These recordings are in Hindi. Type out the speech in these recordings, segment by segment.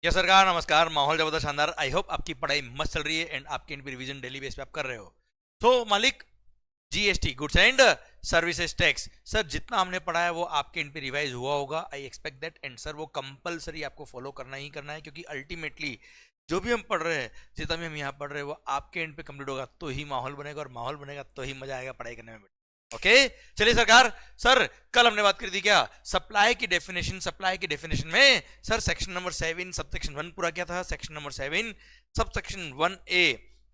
यस सरकार, नमस्कार। माहौल जबरदस्त, शानदार। आई होप आपकी पढ़ाई मस्त चल रही है एंड आपकी रिवीजन डेली बेस पे आप कर रहे हो। तो मालिक, GST, goods and services tax, sir जितना हमने पढ़ा है वो आपके इन पे रिवाइज हुआ होगा। I expect that. And sir वो कंपलसरी आपको फॉलो करना ही करना है, क्योंकि अल्टीमेटली जो भी हम पढ़ रहे हैं, जितना भी हम यहाँ पढ़ रहे हैं, वो आपके एंड पे कंप्लीट होगा तो ही माहौल बनेगा, और माहौल बनेगा तो ही मजा आएगा पढ़ाई करने में। ओके, चलिए सरकार। सर कल हमने बात करी थी क्या, सप्लाई की डेफिनेशन। सप्लाई की डेफिनेशन में सर सेक्शन नंबर 7 सबसेक्शन 1 पूरा किया था। सेक्शन नंबर 7 सबसेक्शन 1A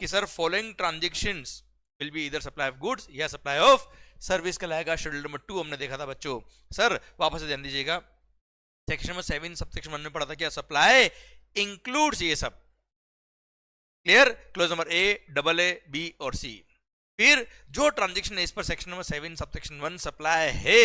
कि sir following transactions will be इधर सप्लाई ऑफ गुड्स या सप्लाई ऑफ सर्विस कहलाएगा। शेड्यूल नंबर 2 हमने देखा था बच्चों। सर वापस से ध्यान दीजिएगा, सेक्शन नंबर 7 सबसेक्शन 1 में पढ़ा था क्या, सप्लाई इंक्लूड्स ये सब। Clear? Close number A, double A, B और C। फिर जो ट्रांजेक्शन इस पर सेक्शन नंबर 7 सबसेक्शन 1 सप्लाई है,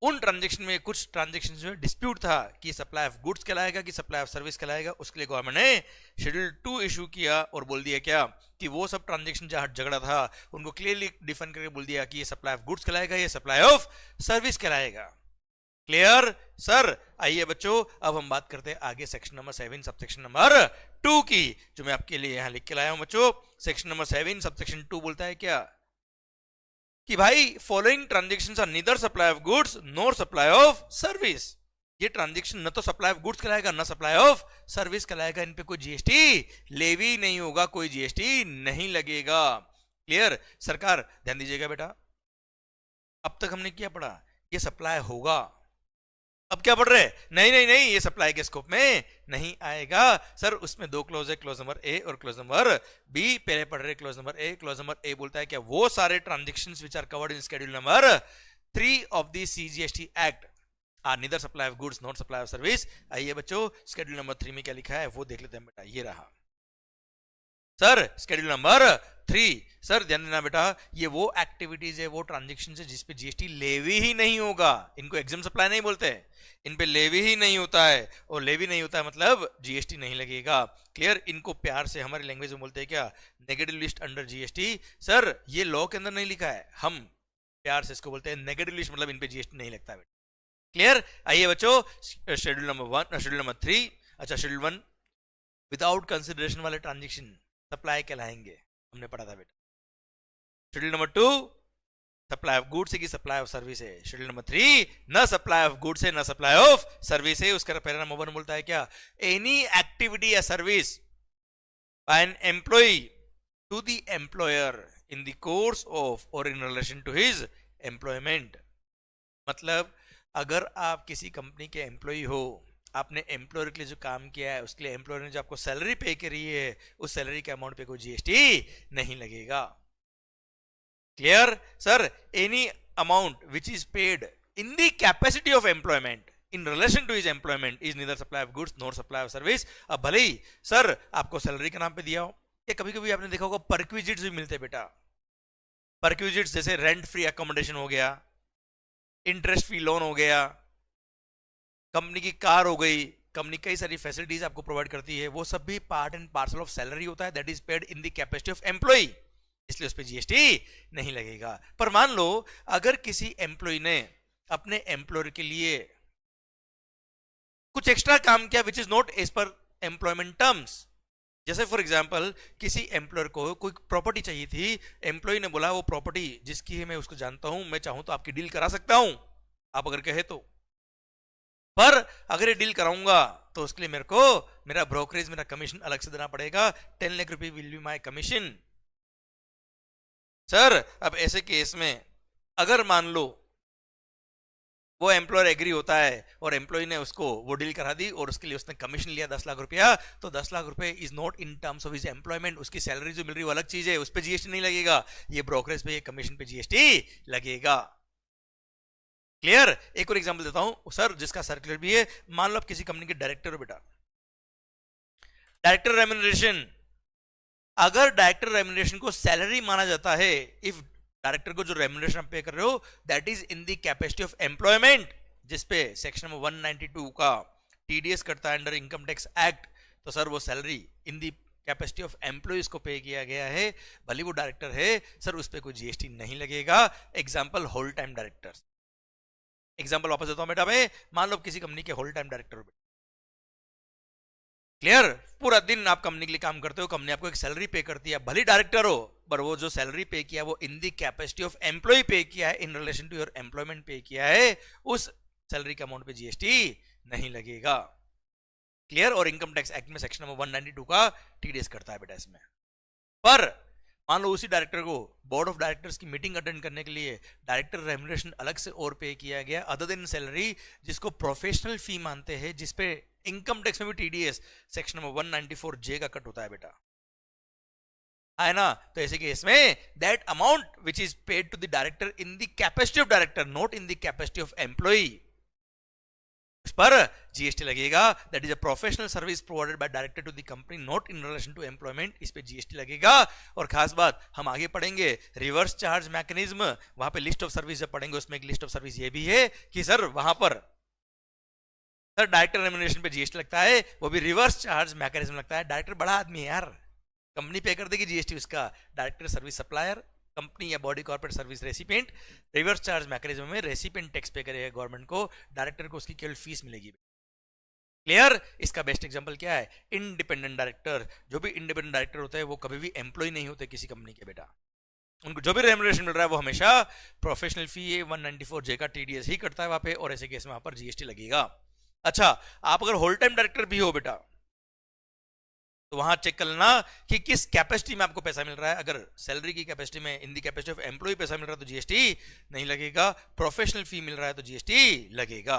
उन ट्रांजेक्शन में कुछ ट्रांजेक्शन में डिस्प्यूट था कि सप्लाई ऑफ गुड्स कहलाएगा कि सप्लाई ऑफ सर्विस कहलाएगा। उसके लिए गवर्नमेंट ने शेड्यूल 2 इशू किया और बोल दिया क्या कि वो सब ट्रांजेक्शन जहां झगड़ा था उनको क्लियरली डिफाइन करके बोल दिया कि ये सप्लाई ऑफ गुड्स कहलाएगा, ये सप्लाई ऑफ सर्विस कहलाएगा। क्लियर? सर आइए बच्चों, अब हम बात करते हैं आगे सेक्शन नंबर 7 सबसेक्शन नंबर 2 की, जो मैं आपके लिए यहां लिख के लाया हूं बच्चों। सेक्शन नंबर 7 सबसेक्शन 2 बोलता है क्या कि भाई following transactions are neither supply of goods nor supply of service. ये ट्रांजेक्शन न तो सप्लाई ऑफ गुड्स कहलाएगा न सप्लाई ऑफ सर्विस कहलाएगा। इन पे कोई जीएसटी लेवी नहीं होगा, कोई जीएसटी नहीं लगेगा। क्लियर? सरकार ध्यान दीजिएगा बेटा, अब तक हमने क्या पढ़ा, ये सप्लाई होगा। अब क्या पढ़ रहे हैं, नहीं नहीं नहीं, ये सप्लाई के स्कोप में नहीं आएगा। सर उसमें दो क्लोज है, क्लोज नंबर ए और क्लोज नंबर बी। पहले पढ़ रहे close number A. Close number A बोलता है क्या, वो सारे transactions which are covered in schedule number 3 of the CGST act are neither supply of goods not supply of service. आइए बच्चों, शेड्यूल नंबर 3 में क्या लिखा है वो देख लेते हैं बेटा। ये रहा सर शेड्यूल नंबर 3। सर ध्यान देना बेटा, ये वो एक्टिविटीज है, वो ट्रांजेक्शन है जिसपे जीएसटी लेवी ही नहीं होगा। इनको एग्जाम सप्लाई नहीं बोलते, इन पे लेवी ही नहीं होता है, और लेवी नहीं होता है मतलब जीएसटी नहीं लगेगा। क्लियर? इनको प्यार से हमारी लैंग्वेज में बोलते हैं क्या, negative list under GST. Sir ये लॉ के अंदर नहीं लिखा है, हम प्यार से इसको बोलते हैं नेगेटिव लिस्ट, मतलब इन पे जीएसटी नहीं लगता है। क्लियर? आइए बच्चों, शेड्यूल नंबर 1, शेड्यूल नंबर 3, अच्छा शेड्यूल 1 विदाउट कंसिडरेशन वाले ट्रांजेक्शन सप्लाई कहलाएंगे, हमने पढ़ा था बेटा। Schedule number 2 supply of goods है कि सप्लाई ऑफ सर्विस है। शेड्यूल नंबर 3 न सप्लाई ऑफ गुड्स है न सप्लाई ऑफ सर्विस है। उसका पैरा नंबर 1 बोलता है क्या, एनी एक्टिविटी या service by an employ to the employer in the course of और in relation to his employment. मतलब अगर आप किसी कंपनी के एम्प्लॉय हो, आपने एम्प्लॉयर के लिए जो काम किया है उसके लिए एम्प्लॉयर ने जो आपको सैलरी पे करी है, उस सैलरी के अमाउंट पे कोई जीएसटी नहीं लगेगा। Clear? Sir any amount which is paid in the capacity of employment in relation to his employment is neither supply of goods nor supply of service. अब भले ही सर आपको सैलरी के नाम पे दिया हो, या कभी कभी आपने देखा होगा परक्विजिट्स भी मिलते हैं बेटा। परक्विजिट्स जैसे रेंट फ्री अकोमोडेशन हो गया, इंटरेस्ट फ्री लोन हो गया, कंपनी की कार हो गई, कंपनी कई सारी फैसिलिटीज आपको प्रोवाइड करती है, वो सब भी part and parcel of salary होता है that is paid in the capacity of employ, इसलिए उस पर जीएसटी नहीं लगेगा। पर मान लो अगर किसी एम्प्लॉय ने अपने एम्प्लॉयर के लिए कुछ एक्स्ट्रा काम किया which is not as per employment terms, जैसे फॉर एग्जांपल किसी एम्प्लॉयर को कोई प्रॉपर्टी चाहिए थी, एम्प्लॉय ने बोला वो प्रॉपर्टी जिसकी है मैं उसको जानता हूं, मैं चाहूं तो आपकी डील करा सकता हूं, आप अगर कहे तो, पर अगर ये डील कराऊंगा तो उसके लिए मेरे को मेरा ब्रोकरेज, मेरा कमीशन अलग से देना पड़ेगा। 10 लाख रुपए will be my commission. Sir अब ऐसे केस में अगर मान लो वो एम्प्लॉयर एग्री होता है और एम्प्लॉय ने उसको वो डील करा दी और उसके लिए उसने कमीशन लिया 10 लाख रुपया, तो 10 लाख रुपए is not in terms of his employment, उसकी सैलरी जो मिल रही है वो अलग चीज है, उस पर जीएसटी नहीं लगेगा। ये ब्रोकरेज पे, ये कमीशन पे जीएसटी लगेगा। क्लियर? एक और एग्जांपल देता हूं सर जिसका सर्कुलर भी है। मान लो आप किसी कंपनी के डायरेक्टर हो बेटा, डायरेक्टर रेम्यूनरेशन, अगर डायरेक्टर रेम्यूनरेशन को सैलरी माना जाता है, इफ डायरेक्टर को जो रेम्यूनरेशन आप पे कर रहे हो that is in the capacity of employment, जिसपे सेक्शन नंबर 192 का टीडीएस करता है अंडर इनकम टैक्स एक्ट, तो सर वो salary in the capacity of employees को पे किया गया है, भले वो डायरेक्टर है, सर उस पर कोई जीएसटी नहीं लगेगा। Example whole time director. Example वापस देता हूं बेटा मैं, मान लो किसी कंपनी के होल टाइम डायरेक्टर हो, क्लियर? पूरा दिन आप कंपनी के लिए काम करते हो, कंपनी आपको एक सैलरी पे करती है, भले डायरेक्टर हो, पर वो जो सैलरी पे किया वो in the capacity of employ pay किया है, in relation to your employment pay किया है, उस सैलरी के अमाउंट पे जीएसटी नहीं लगेगा। क्लियर? और इनकम टैक्स एक्ट में सेक्शन नंबर 192 का टीडीएस करता है बेटा इसमें। पर मान लो उसी डायरेक्टर को बोर्ड ऑफ डायरेक्टर्स की मीटिंग अटेंड करने के लिए डायरेक्टर रेम्युनरेशन अलग से और पे किया गया अदर देन सैलरी, जिसको प्रोफेशनल फी मानते हैं, जिसपे इनकम टैक्स में भी टीडीएस सेक्शन नंबर 194 जे का कट होता है बेटा, है ना? तो ऐसे केस में that amount which is paid to the director in the capacity of director, not in the capacity of employee, इस पर जीएसटी लगेगा। That is a professional service provided by director to the company not in relation to employment, इस पे जीएसटी लगेगा। और खास बात हम आगे पढ़ेंगे रिवर्स चार्ज मैकेनिज्म, वहां पे लिस्ट ऑफ सर्विस जब पढ़ेंगे उसमें एक लिस्ट ऑफ सर्विस ये भी है कि सर वहां पर सर डायरेक्टर रेम्युनरेशन पे जीएसटी लगता है, वो भी रिवर्स चार्ज मैकेनिज्म लगता है। डायरेक्टर बड़ा आदमी है यार, कंपनी पे कर देगी जीएसटी उसका, डायरेक्टर सर्विस सप्लायर, कंपनी या body corporate service recipient, reverse charge mechanism में रेसिपिएंट टैक्स पे करेगा गवर्नमेंट को, डायरेक्टर को उसकी केवल फीस मिलेगी। क्लियर? इसका बेस्ट एग्जांपल क्या है? Independent director. जो भी इंडिपेंडेंट डायरेक्टर होता है वो कभी भी एम्प्लॉय नहीं होते किसी कंपनी के बेटा, उनको जो भी रेम्युनरेशन मिल रहा है वो हमेशा प्रोफेशनल फी 194 जे का टीडीएस ही करता है वहां पे, और ऐसे केस में वहां पर जीएसटी लगेगा। अच्छा, आप अगर होल टाइम डायरेक्टर भी हो बेटा तो वहां चेक कर लेना कि किस कैपेसिटी में आपको पैसा मिल रहा है। अगर सैलरी की कैपेसिटी में इन दी कैपेसिटी ऑफ एम्प्लॉय पैसा मिल रहा है तो जीएसटी नहीं लगेगा, प्रोफेशनल फी मिल रहा है तो जीएसटी लगेगा।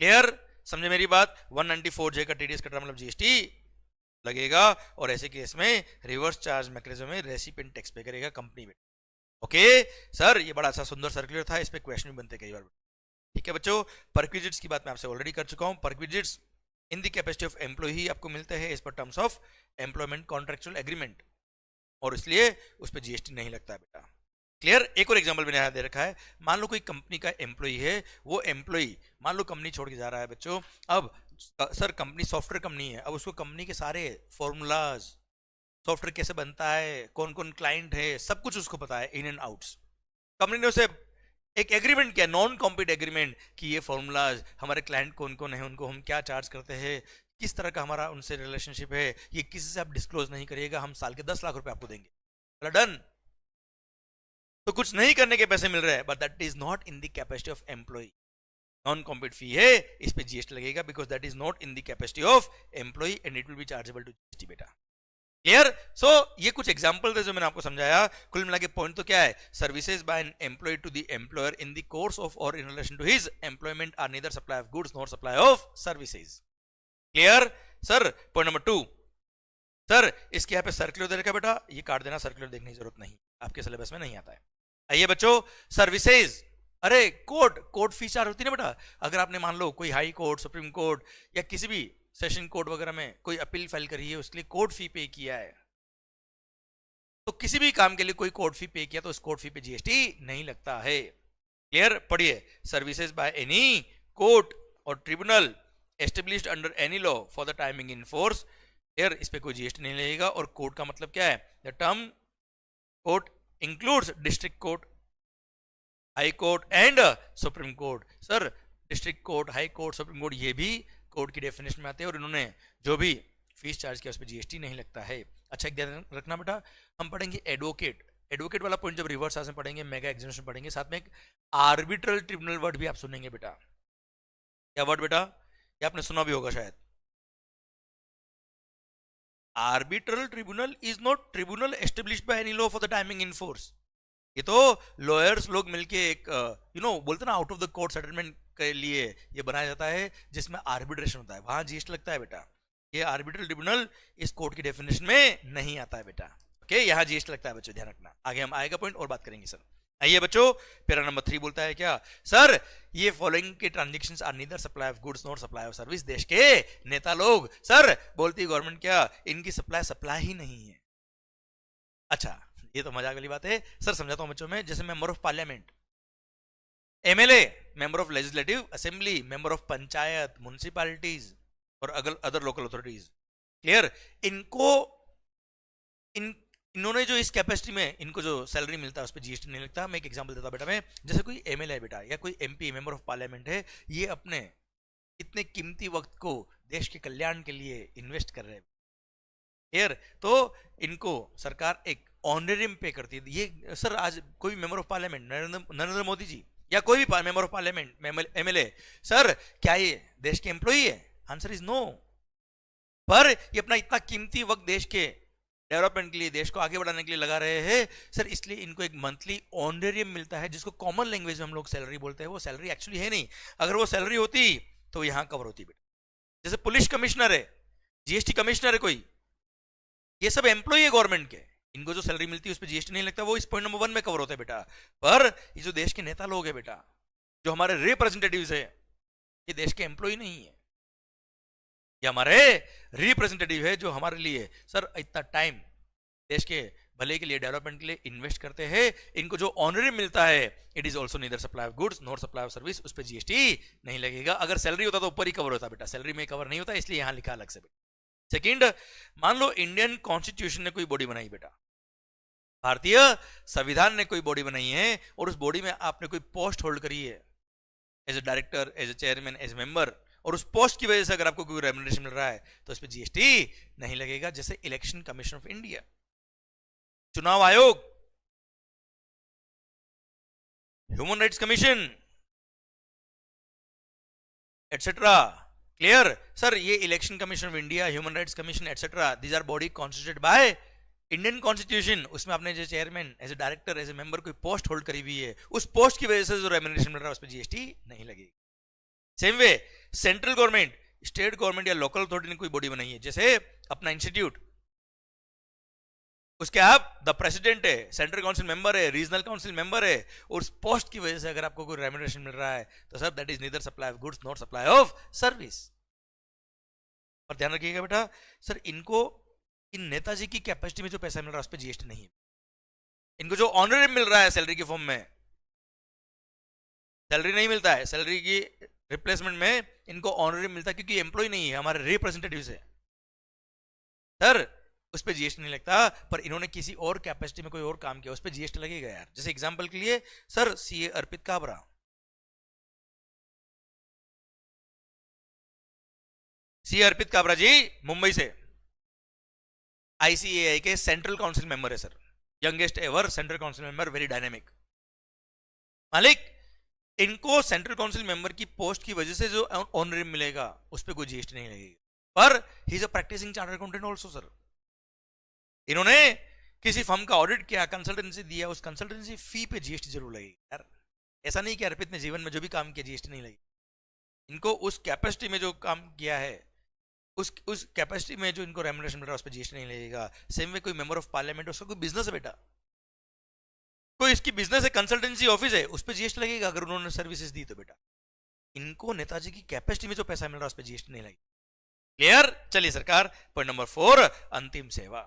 क्लियर? समझे मेरी बात? 194 जे का टीडीएस कट रहा मतलब जीएसटी लगेगा, और ऐसे केस में रिवर्स चार्ज मैकेनिज्म में रेसिपिएंट टैक्स पे करेगा कंपनी में। ओके सर, ये बड़ा अच्छा सुंदर सर्कुलर था, इस पे क्वेश्चन भी बनते कई बार। ठीक है बच्चों, परक्विजिट्स की बात मैं आपसे ऑलरेडी कर चुका हूं। Perquisites in the capacity of employ ही आपको मिलते हैं as per terms of employment contractual agreement, और इसलिए उस पर जीएसटी नहीं लगता है बेटा। क्लियर? एक और एग्जांपल मैंने यहां दे रखा है। मान लो कोई कंपनी का एम्प्लॉय है, वो एम्प्लॉय मान लो कंपनी छोड़ के जा रहा है बच्चों। अब सर कंपनी सॉफ्टवेयर कंपनी है, अब उसको कंपनी के सारे फॉर्मूलाज, सॉफ्टवेयर कैसे बनता है, कौन कौन क्लाइंट है, सब कुछ उसको पता है इन एंड आउट्स। कंपनी ने उसे एक एग्रीमेंट किया, नॉन कॉम्पिट एग्रीमेंट, कि ये फॉर्मूलाज हमारे क्लाइंट कौन कौन है, उनको हम क्या चार्ज करते हैं, किस तरह का हमारा उनसे रिलेशनशिप है, ये किसी से आप डिस्क्लोज नहीं करिएगा, हम साल के 10 लाख रुपए आपको देंगे। डन? तो कुछ नहीं करने के पैसे मिल रहे हैं, but that is not in the capacity of employ, non compete fee है, इस पे जीएसटी लगेगा because that is not in the capacity of employ and it will be chargeable to GST बेटा। क्लियर? सो ये कुछ एग्जांपल थे जो मैंने आपको समझाया। कुल मिला के पॉइंट तो क्या है? Services by an employ to the employer in the course of और in relation to his employment are neither supply of goods nor supply of services. Clear? Sir point number 2, sir इसके यहाँ पे सर्कुलर दे रखा बेटा, ये काट देना, सर्कुलर देखने की जरूरत नहीं, आपके सिलेबस में नहीं आता है। आइए बच्चों, सर्विसेज, अरे कोर्ट फीस चार्ज होती है ना बेटा। अगर आपने मान लो कोई हाई कोर्ट, सुप्रीम कोर्ट या किसी भी सेशन कोर्ट वगैरह में कोई अपील फाइल करी है, उसके लिए कोर्ट फी पे किया है, तो किसी भी काम के लिए कोई कोर्ट फी पे किया तो उस कोर्ट फी पे जीएसटी नहीं लगता है। क्लियर? पढ़िए, सर्विसेज बाय एनी कोर्ट और tribunal established under any law for the timing in force, clear, इस पे कोई जीएसटी नहीं लगेगा। और कोर्ट का मतलब क्या है? The term court includes district court, high court and supreme court. Sir district court, high court, supreme court ये भी कोर्ट की डेफिनेशन में आते हैं, और इन्होंने जो भी फीस चार्ज किया उस पर जीएसटी नहीं लगता है। अच्छा एक ध्यान रखना बेटा, हम पढ़ेंगे एडवोकेट, एडवोकेट वाला पॉइंट जब रिवर्स में पढ़ेंगे, मेगा एग्जामिनेशन पढ़ेंगे, साथ में एक आर्बिट्रल ट्रिब्यूनल वर्ड भी आप सुनेंगे बेटा। क्या वर्ड बेटा? ये आपने सुना भी होगा शायद। Arbitral tribunal is not tribunal established by any law for the timing in force. ये तो लॉयर्स लोग मिलके एक बोलते ना out of the court settlement के लिए ये बनाया जाता है, जिसमें आर्बिट्रेशन होता है, वहां जीएसटी लगता है बेटा। ये आर्बिट्रल ट्रिब्यूनल इस कोर्ट की डेफिनेशन में नहीं आता है बेटा। ओके, यहाँ जीएसटी लगता है बच्चों, ध्यान रखना। आगे हम आएगा पॉइंट और बात करेंगे सर। आइए बच्चों, पैरा नंबर 3 बोलता है क्या? सर ये फॉलोइंग के transactions are neither supply of goods not supply of service. देश के नेता लोग सर बोलती गवर्नमेंट क्या इनकी सप्लाई ही नहीं है। अच्छा ये तो मजाक वाली बात है सर, समझाता हूं बच्चों में। जैसे member of parliament, MLA, member of legislative assembly, member of panchayat, municipalities और अदर लोकल अथॉरिटीज। क्लियर? इन्होंने जो इस कैपेसिटी में इनको जो सैलरी मिलता है उस पर जीएसटी नहीं लगता। मैं एक एग्जांपल देता हूं बेटा, मैं जैसे कोई एमएलए है बेटा या कोई एमपी, मेंबर ऑफ पार्लियामेंट है, ये अपने इतने कीमती वक्त को देश के कल्याण के लिए इन्वेस्ट कर रहे हैं यार, तो इनको सरकार एक ऑनरेरियम पे करती है। ये सर आज कोई member of parliament Narendra Modi ji या कोई भी member of parliament MLA, sir क्या ये देश के एम्प्लॉई है? Answer is no. पर ये अपना इतना कीमती वक्त देश के डेवलपमेंट के लिए, देश को आगे बढ़ाने के लिए लगा रहे हैं सर, इसलिए इनको एक मंथली ऑनरेरियम मिलता है, जिसको कॉमन लैंग्वेज में हम लोग सैलरी बोलते हैं। वो सैलरी एक्चुअली है नहीं, अगर वो सैलरी होती तो यहां कवर होती बेटा। जैसे पुलिस कमिश्नर है, जीएसटी कमिश्नर है कोई, ये सब एम्प्लॉई है गवर्नमेंट के, इनको जो सैलरी मिलती है उस पर जीएसटी नहीं लगता, वो इस पॉइंट नंबर 1 में कवर होता है बेटा। पर ये जो देश के नेता लोग हैं बेटा, जो हमारे रिप्रेजेंटेटिव्स है, ये देश के एम्प्लॉई नहीं है, ये हमारे रिप्रेजेंटेटिव है जो हमारे लिए सर इतना टाइम देश के भले के लिए, डेवलपमेंट के लिए इन्वेस्ट करते हैं। इनको जो ऑनरेरियम मिलता है, it is also neither supply of goods not supply of service, उस पर जीएसटी नहीं लगेगा। अगर सैलरी होता तो ऊपर ही कवर होता बेटा, सैलरी में कवर नहीं होता, इसलिए यहां लिखा अलग से बेटा। सेकंड, मान लो इंडियन कॉन्स्टिट्यूशन ने कोई बॉडी बनाई बेटा, भारतीय संविधान ने कोई बॉडी बनाई है, और उस बॉडी में आपने कोई पोस्ट होल्ड करी है as a director, as a chairman, as a member, और उस पोस्ट की वजह से अगर आपको कोई रेम्युनरेशन मिल रहा है तो उस पर जीएसटी नहीं लगेगा। जैसे इलेक्शन कमीशन ऑफ इंडिया, चुनाव आयोग, human rights commission etcetera. Clear sir? ये election commission of India, human rights commission etcetera, these are body constituted by Indian constitution. उसमें आपने जो chairman, as a director, as a member कोई पोस्ट होल्ड करी हुई है, उस पोस्ट की वजह से जो रेम्युनरेशन मिल रहा है उस पर जीएसटी नहीं लगेगी। Same way central government, state government या लोकल अथॉरिटी ने कोई बॉडी बनाई है, जैसे अपना इंस्टीट्यूट, उसके आप द प्रेसिडेंट है, सेंट्रल काउंसिल मेंबर है, रीजनल काउंसिल मेंबर है, और उस पोस्ट की वजह से अगर आपको कोई रेम्युनरेशन मिल रहा है तो sir that is neither supply of goods not supply of service. और ध्यान रखिएगा बेटा, सर इनको इन नेताजी की कैपेसिटी में जो पैसा मिल रहा है उस पर जीएसटी नहीं है। इनको जो ऑनरेरियम मिल रहा है सैलरी के फॉर्म में, सैलरी नहीं मिलता है, सैलरी की रिप्लेसमेंट में इनको ऑनरेरियम मिलता है, क्योंकि एम्प्लॉय नहीं है, हमारे रिप्रेजेंटेटिव्स है सर, उस पर जीएसटी नहीं लगता। पर इन्होंने किसी और कैपेसिटी में कोई और काम किया, उस पर जीएसटी लगेगा यार। जैसे एग्जांपल के लिए सर सीए अर्पित काबरा, सीए अर्पित काबरा जी मुंबई से, आईसीएआई के सेंट्रल काउंसिल मेंबर है sir, youngest ever central council member, very dynamic मालिक। इनको सेंट्रल काउंसिल मेंबर की पोस्ट की वजह से जो ऑनरेरियम मिलेगा उस पर कोई जीएसटी नहीं लगेगी। पर he is a practising chartered accountant also sir. इन्होंने किसी फर्म का ऑडिट किया, कंसल्टेंसी दिया, उस कंसल्टेंसी फी पे जीएसटी जरूर लगेगी यार। ऐसा नहीं कि अर्पित ने जीवन में जो भी काम किया जीएसटी नहीं लगी, इनको उस कैपेसिटी में जो काम किया है, उस कैपेसिटी में जो इनको रेम्युनरेशन मिल रहा है उस पर जीएसटी नहीं लगेगा। सेम वे कोई मेंबर ऑफ पार्लियामेंट, उसका कोई बिजनेस है बेटा, कोई इसकी बिजनेस है, कंसल्टेंसी ऑफिस है, उस पर जीएसटी लगेगा अगर उन्होंने सर्विसेज दी तो बेटा। इनको नेताजी की कैपेसिटी में जो पैसा मिल रहा है उस पर जीएसटी नहीं लगेगी। क्लियर? चलिए सरकार, पॉइंट नंबर 4, अंतिम सेवा।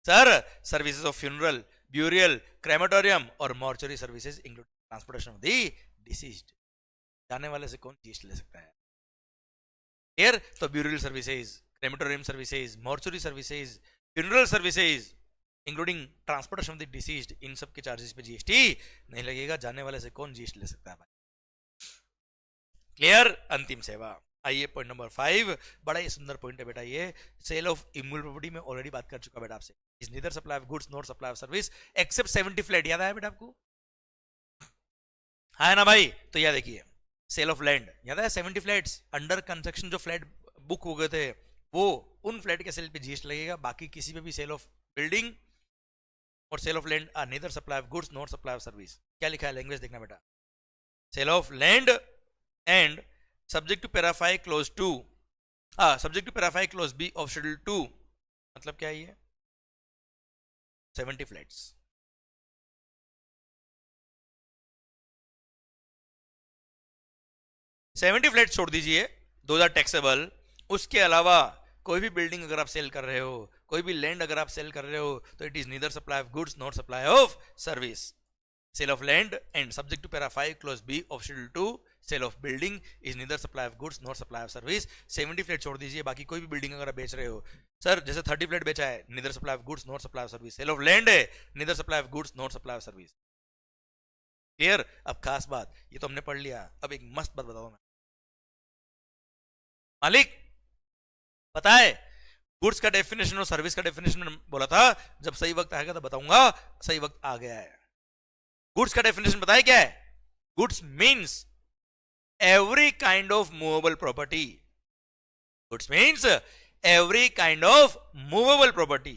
Sir services of funeral, burial, crematorium और mortuary services include transportation of the deceased. जाने वाले से कौन जीएसटी ले सकता है? क्लियर? तो burial services, crematorium services, mortuary services, funeral services including transportation of the deceased, इन सब के चार्जेस पे जीएसटी नहीं लगेगा। जाने वाले से कौन जीएसटी ले सकता है भाई? क्लियर? अंतिम सेवा। आइए पॉइंट नंबर 5, बड़ा ही सुंदर पॉइंट है बेटा ये। सेल ऑफ इमूवेबल प्रॉपर्टी में ऑलरेडी बात कर चुका बेटा आपसे। Is neither supply of goods not supply of service except 70 flat. याद आया बेटा आपको? है ना भाई? तो याद देखिए, सेल ऑफ लैंड याद है, 70 फ्लैट्स अंडर कंस्ट्रक्शन जो फ्लैट बुक हो गए थे, वो उन फ्लैट के सेल पे जीएसटी लगेगा। बाकी किसी पे भी सेल ऑफ बिल्डिंग और sale of land are neither supply of goods not supply of service. क्या लिखा है? लैंग्वेज देखना बेटा। Sale of land and subject to paraphy clause 2, subject to paraphy clause B of schedule 2, मतलब क्या है ये? 70 फ्लैट्स। फ्लैट छोड़ दीजिए, दो आर टैक्सेबल। उसके अलावा कोई भी बिल्डिंग अगर आप सेल कर रहे हो, कोई भी लैंड अगर आप सेल कर रहे हो, तो it is neither supply of goods not supply of service. Sale of land and subject to para 5 clause B of schedule 2, sale of building is neither supply of goods not supply of service. 70 flat छोड़ दीजिए, बाकी कोई भी बिल्डिंग अगर आप बेच रहे हो, सर जैसे 30 फ्लैट बेचा है, neither supply of goods not supply of service. Sale of land है, neither supply of goods not supply of service. Clear? अब खास बात, ये तो हमने पढ़ लिया। अब एक मस्त बात बताओ मैं, मालिक पता है गुड्स का डेफिनेशन और सर्विस का डेफिनेशन बोला था, जब सही वक्त आएगा तो बताऊंगा, सही वक्त आ गया है। गुड्स का डेफिनेशन बताया क्या है? Goods means every kind of movable property. Goods means every kind of movable property.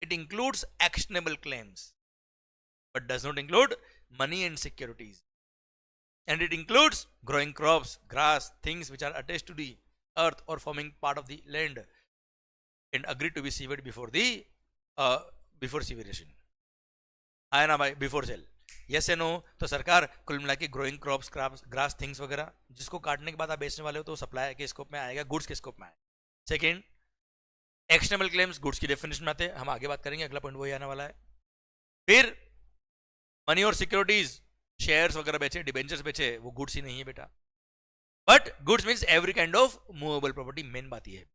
It includes actionable claims, but does not include money and securities. And it includes growing crops, grass, things which are attached to the earth or forming part of the land and agreed to be severed before the before severation. आया ना भाई, बिफोर सेल, यस या नो? तो सरकार कुल मिला के ग्रोइंग क्रॉप्स, ग्रास, थिंग्स वगैरह जिसको काटने के बाद आप बेचने वाले हो तो सप्लाई के स्कोप में आएगा, गुड्स के स्कोप में आएगा। सेकंड, एक्शनेबल क्लेम्स गुड्स की डेफिनेशन में आते हैं, हम आगे बात करेंगे, अगला पॉइंट वही आने वाला है। फिर मनी और सिक्योरिटीज, शेयर्स वगैरह बेचे, डिबेंचर्स बेचे, वो गुड्स ही नहीं है बेटा। But goods means every kind of movable property, main बात ये है।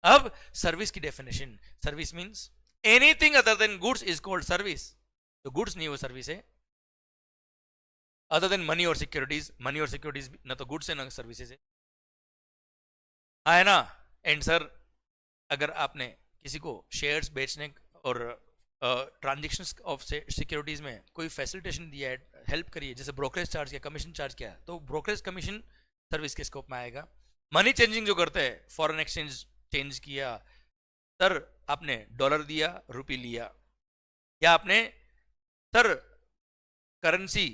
अब सर्विस की definition, service means anything other than goods is called service. तो गुड्स नहीं वो सर्विस है, अदर देन मनी और सिक्योरिटीज। मनी और सिक्योरिटीज ना तो गुड्स है ना सर्विसेज है, है ना? एंड सर अगर आपने किसी को शेयर्स बेचने और ट्रांजेक्शंस ऑफ सिक्योरिटीज में कोई फैसिलिटेशन दिया है, हेल्प करिए, जैसे ब्रोकरेज चार्ज किया, कमीशन चार्ज किया, तो ब्रोकरेज कमीशन सर्विस के स्कोप में आएगा। मनी चेंजिंग जो करते हैं, फॉरेन एक्सचेंज चेंज किया, सर आपने डॉलर दिया, रुपी लिया, या आपने सर करेंसी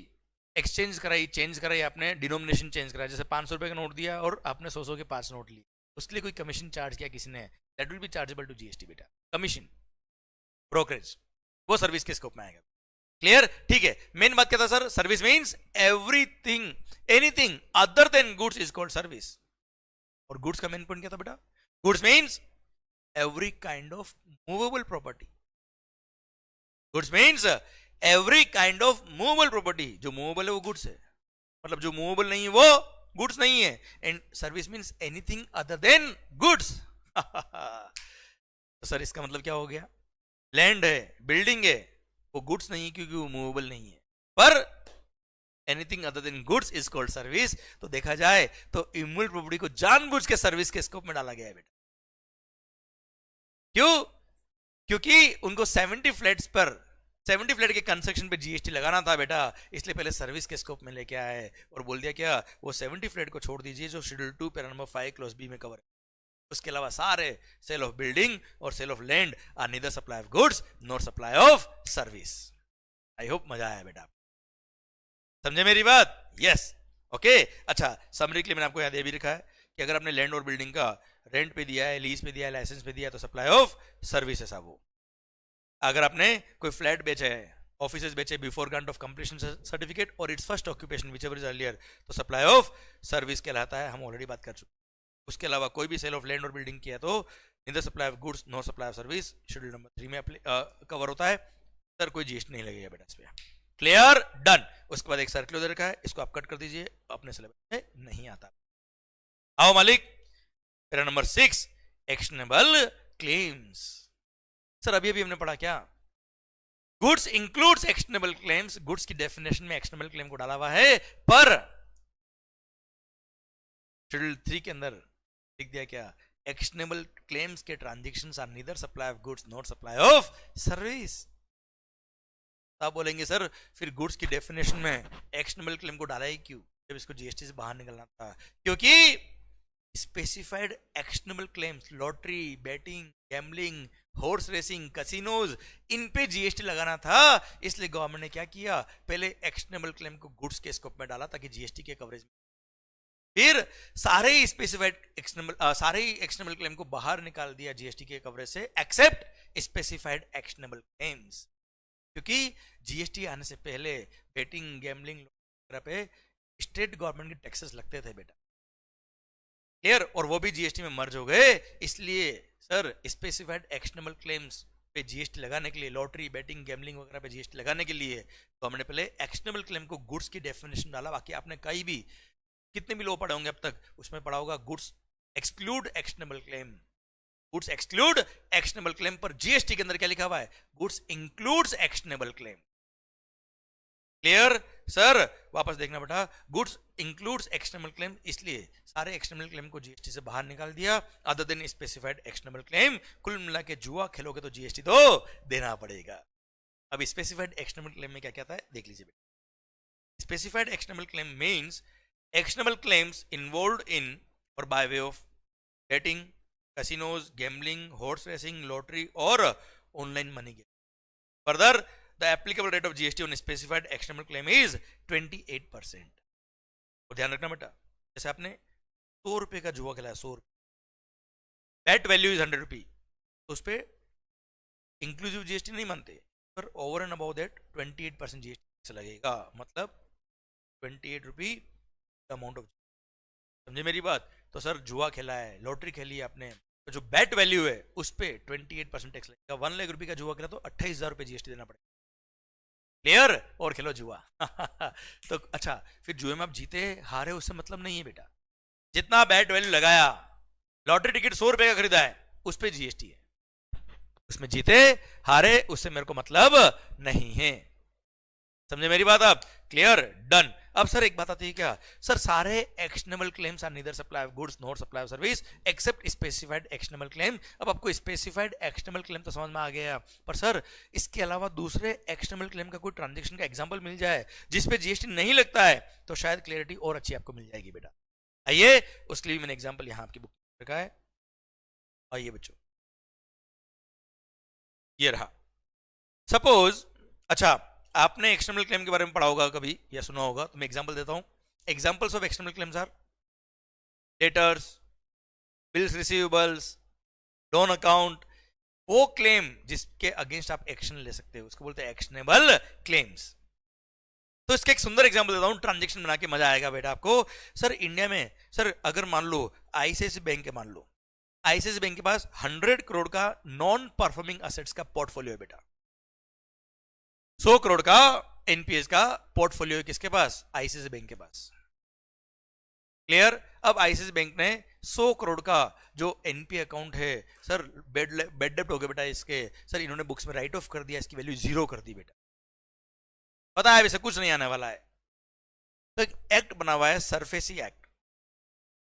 एक्सचेंज कराई, चेंज कराई, आपने डिनोमिनेशन चेंज कराया, जैसे 500 रुपए का नोट दिया और आपने 100 के 5 नोट लिए, उसके लिए कोई कमीशन चार्ज किया किसी ने, that will be chargeable to GST बेटा। कमीशन, ब्रोकरेज, वो सर्विस के स्कोप में आएगा। क्लियर? ठीक है। मेन बात क्या था sir? Service means everything, anything other than goods is called service. और गुड्स का मेन पॉइंट क्या था बेटा? Goods means every kind of movable property. Goods means every kind of movable property. जो मूवेबल है वो गुड्स है, मतलब जो मूवेबल नहीं है वो गुड्स नहीं है। And service means anything other than goods. तो सर इसका मतलब क्या हो गया? लैंड है, बिल्डिंग है, वो गुड्स नहीं है क्योंकि वो मूवेबल नहीं है, पर anything other than goods is called service. तो देखा जाए तो इमूवेबल प्रॉपर्टी को जानबूझ के सर्विस के स्कोप में डाला गया है बेटा। क्यों? क्योंकि उनको 70 फ्लैट्स पर, 70 फ्लैट के कंस्ट्रक्शन पे जीएसटी लगाना था बेटा, इसलिए पहले सर्विस के स्कोप में लेके आए और बोल दिया क्या, वो 70 फ्लैट को छोड़ दीजिए जो schedule 2 para number 5 clause B में कवर है। उसके अलावा सारे सेल ऑफ बिल्डिंग और sale of land are neither supply of goods not supply of service. I hope मजा आया बेटा, समझे मेरी बात? Yes, okay. अच्छा, समरी के लिए मैंने आपको याद ये भी लिखा है कि अगर आपने लैंड और बिल्डिंग का रेंट पे दिया है, लीज पे दिया है, लाइसेंस पे दिया है, तो सप्लाई ऑफ सर्विस है साहब वो। अगर आपने कोई फ्लैट बेचा है, ऑफिसेज बेचे before grant of completion certificate और its first occupation whichever is earlier, तो सप्लाई ऑफ सर्विस कहलाता है। हम ऑलरेडी बात कर चुके। उसके अलावा कोई भी सेल ऑफ लैंड और बिल्डिंग किया तो neither supply of goods no supply of service schedule number 3 में कवर होता है। सर कोई जीएसटी नहीं लगेगा बेटा इस पे। क्लियर? डन। उसके बाद एक सर्कल दे रखा है, इसको आप कट कर दीजिए, अपने सिलेबस में नहीं आता। आओ मालिक, para number 6, actionable claims. Sir अभी अभी हमने पढ़ा क्या? Goods includes actionable claims. Goods की डेफिनेशन में एक्शनेबल क्लेम को डाला हुआ है, पर शेड्यूल 3 के अंदर लिख दिया क्या? एक्शनेबल क्लेम्स के transactions are neither supply of goods not supply of service. आप बोलेंगे सर फिर गुड्स की डेफिनेशन में एक्शनेबल क्लेम को डाला ही क्यों जब इसको जीएसटी से बाहर निकलना था? क्योंकि specified actionable claims, lottery, betting, gambling, horse racing, casinos, इन पे जीएसटी लगाना था। इसलिए गवर्नमेंट ने क्या किया? पहले एक्शनेबल क्लेम को गुड्स के स्कोप में डाला ताकि जीएसटी के कवरेज में, फिर सारे ही स्पेसिफाइड एक्शनेबल क्लेम को बाहर निकाल दिया जीएसटी के कवरेज से, एक्सेप्ट स्पेसिफाइड एक्शनेबल क्लेम्स। क्योंकि जीएसटी आने से पहले बेटिंग, गैम्बलिंग पे स्टेट गवर्नमेंट के टैक्सेस लगते थे बेटा। क्लियर? और वो भी जीएसटी में मर्ज हो गए। इसलिए सर स्पेसिफाइड एक्शनेबल क्लेम्स पे जीएसटी लगाने के लिए, लॉटरी, बैटिंग, गैम्बलिंग वगैरह पे जीएसटी लगाने के लिए तो हमने पहले एक्शनेबल क्लेम को गुड्स की डेफिनेशन डाला। बाकी आपने कहीं भी कितने भी लो पढ़े होंगे अब तक, उसमें पढ़ा होगा goods exclude actionable claim, goods exclude actionable claim. पर जीएसटी के अंदर क्या लिखा हुआ है? Goods includes actionable claim. Clear sir, वापस देखना बेटा, गुड्स इंक्लूड्स एक्सटर्नल क्लेम, इसलिए सारे एक्सटर्नल क्लेम को जीएसटी से बाहर निकाल दिया, other than specified external claim. कुल मिला के जुआ खेलोगे तो जीएसटी तो देना पड़ेगा। अब स्पेसिफाइड एक्सटर्नल क्लेम में क्या कहता है देख लीजिए बेटा। Specified external claim means external claims involved in और by way of betting, casinos, gambling, horse racing, lottery और online money game. Further the applicable rate of GST on specified external claim is 28%। तो ध्यान रखना बेटा, जैसे आपने 100 रुपए का जुआ खेला, 100 रुपए, बेट वैल्यू इज 100 रुपी, तो उस पर इंक्लूसिव जीएसटी नहीं मानते, पर over and about that 28% GST से लगेगा, मतलब 28 रुपी अमाउंट ऑफ। समझे मेरी बात? तो सर जुआ खेला है, लॉटरी खेली है आपने, तो जो बेट वैल्यू है उस पर 28% टैक्स लगेगा। 1 लाख रुपए का जुआ खेला तो 28,000 रुपए जीएसटी देना पड़ेगा। क्लियर? और खेलो जुआ। तो अच्छा, फिर जुए में आप जीते हारे उससे मतलब नहीं है बेटा, जितना बैट वैल्यू लगाया, लॉटरी टिकट 100 रुपए का खरीदा है, उस पे जीएसटी है, उसमें जीते हारे उससे मेरे को मतलब नहीं है। समझे मेरी बात आप? क्लियर? डन। अब सर एक बात आती है क्या, सर सारे actionable claims are neither supply of goods not supply of service except specified actionable claim. अब आपको स्पेसिफाइड एक्शनेबल क्लेम तो समझ में आ गया, पर सर इसके अलावा दूसरे एक्शनेबल क्लेम का कोई ट्रांजेक्शन का एग्जांपल मिल जाए जिसपे जीएसटी नहीं लगता है, तो शायद क्लियरिटी और अच्छी आपको मिल जाएगी बेटा। आइए उसके लिए मैंने एग्जाम्पल यहां आपकी बुक में रखा है। आइए बच्चों, ये रहा। सपोज, अच्छा आपने एक्सटर्नल क्लेम के बारे में पढ़ा होगा कभी या सुना होगा, तो मैं एग्जांपल देता हूं। Examples of external claims are debtors, bills receivables, loan account. वो क्लेम जिसके अगेंस्ट आप एक्शन ले सकते हो उसको बोलते हैं एक्शनेबल क्लेम्स। तो इसका एक सुंदर एग्जांपल देता हूं, ट्रांजेक्शन बना के मजा आएगा बेटा आपको। सर इंडिया में, सर अगर मान लो आईसीआईसीआई बैंक के, मान लो आईसीआईसीआई बैंक के पास 100 करोड़ का नॉन परफॉर्मिंग असेट्स का पोर्टफोलियो है बेटा। 100 करोड़ का एनपीएस का पोर्टफोलियो है किसके पास? आईसीआईसीआई बैंक के पास। क्लियर? अब आईसीआईसीआई बैंक ने 100 करोड़ का जो एनपी अकाउंट है, सर बेड डेप्ट हो गया बेटा इसके, सर इन्होंने बुक्स में राइट ऑफ कर दिया, इसकी वैल्यू 0 कर दी बेटा। पता है वैसे कुछ नहीं आने वाला है, तो एक एक्ट बना हुआ है, SARFAESI act,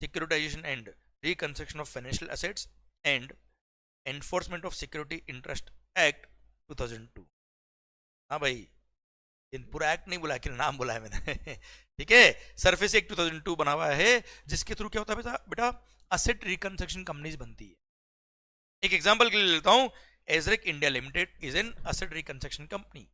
securitisation and reconstruction of financial assets and enforcement of security interest act 2002। हाँ भाई, पूरा एक्ट नहीं बुलाया कि नाम बुलाया मैंने। ठीक है, सरफेस एक्ट 2002 बना हुआ है, जिसके थ्रू क्या होता है बेटा, असेट रिकंस्ट्रक्शन कंपनीज बनती है। एक एग्जांपल के लिए लेता हूं, ASREC India limited is an asset reconstruction company.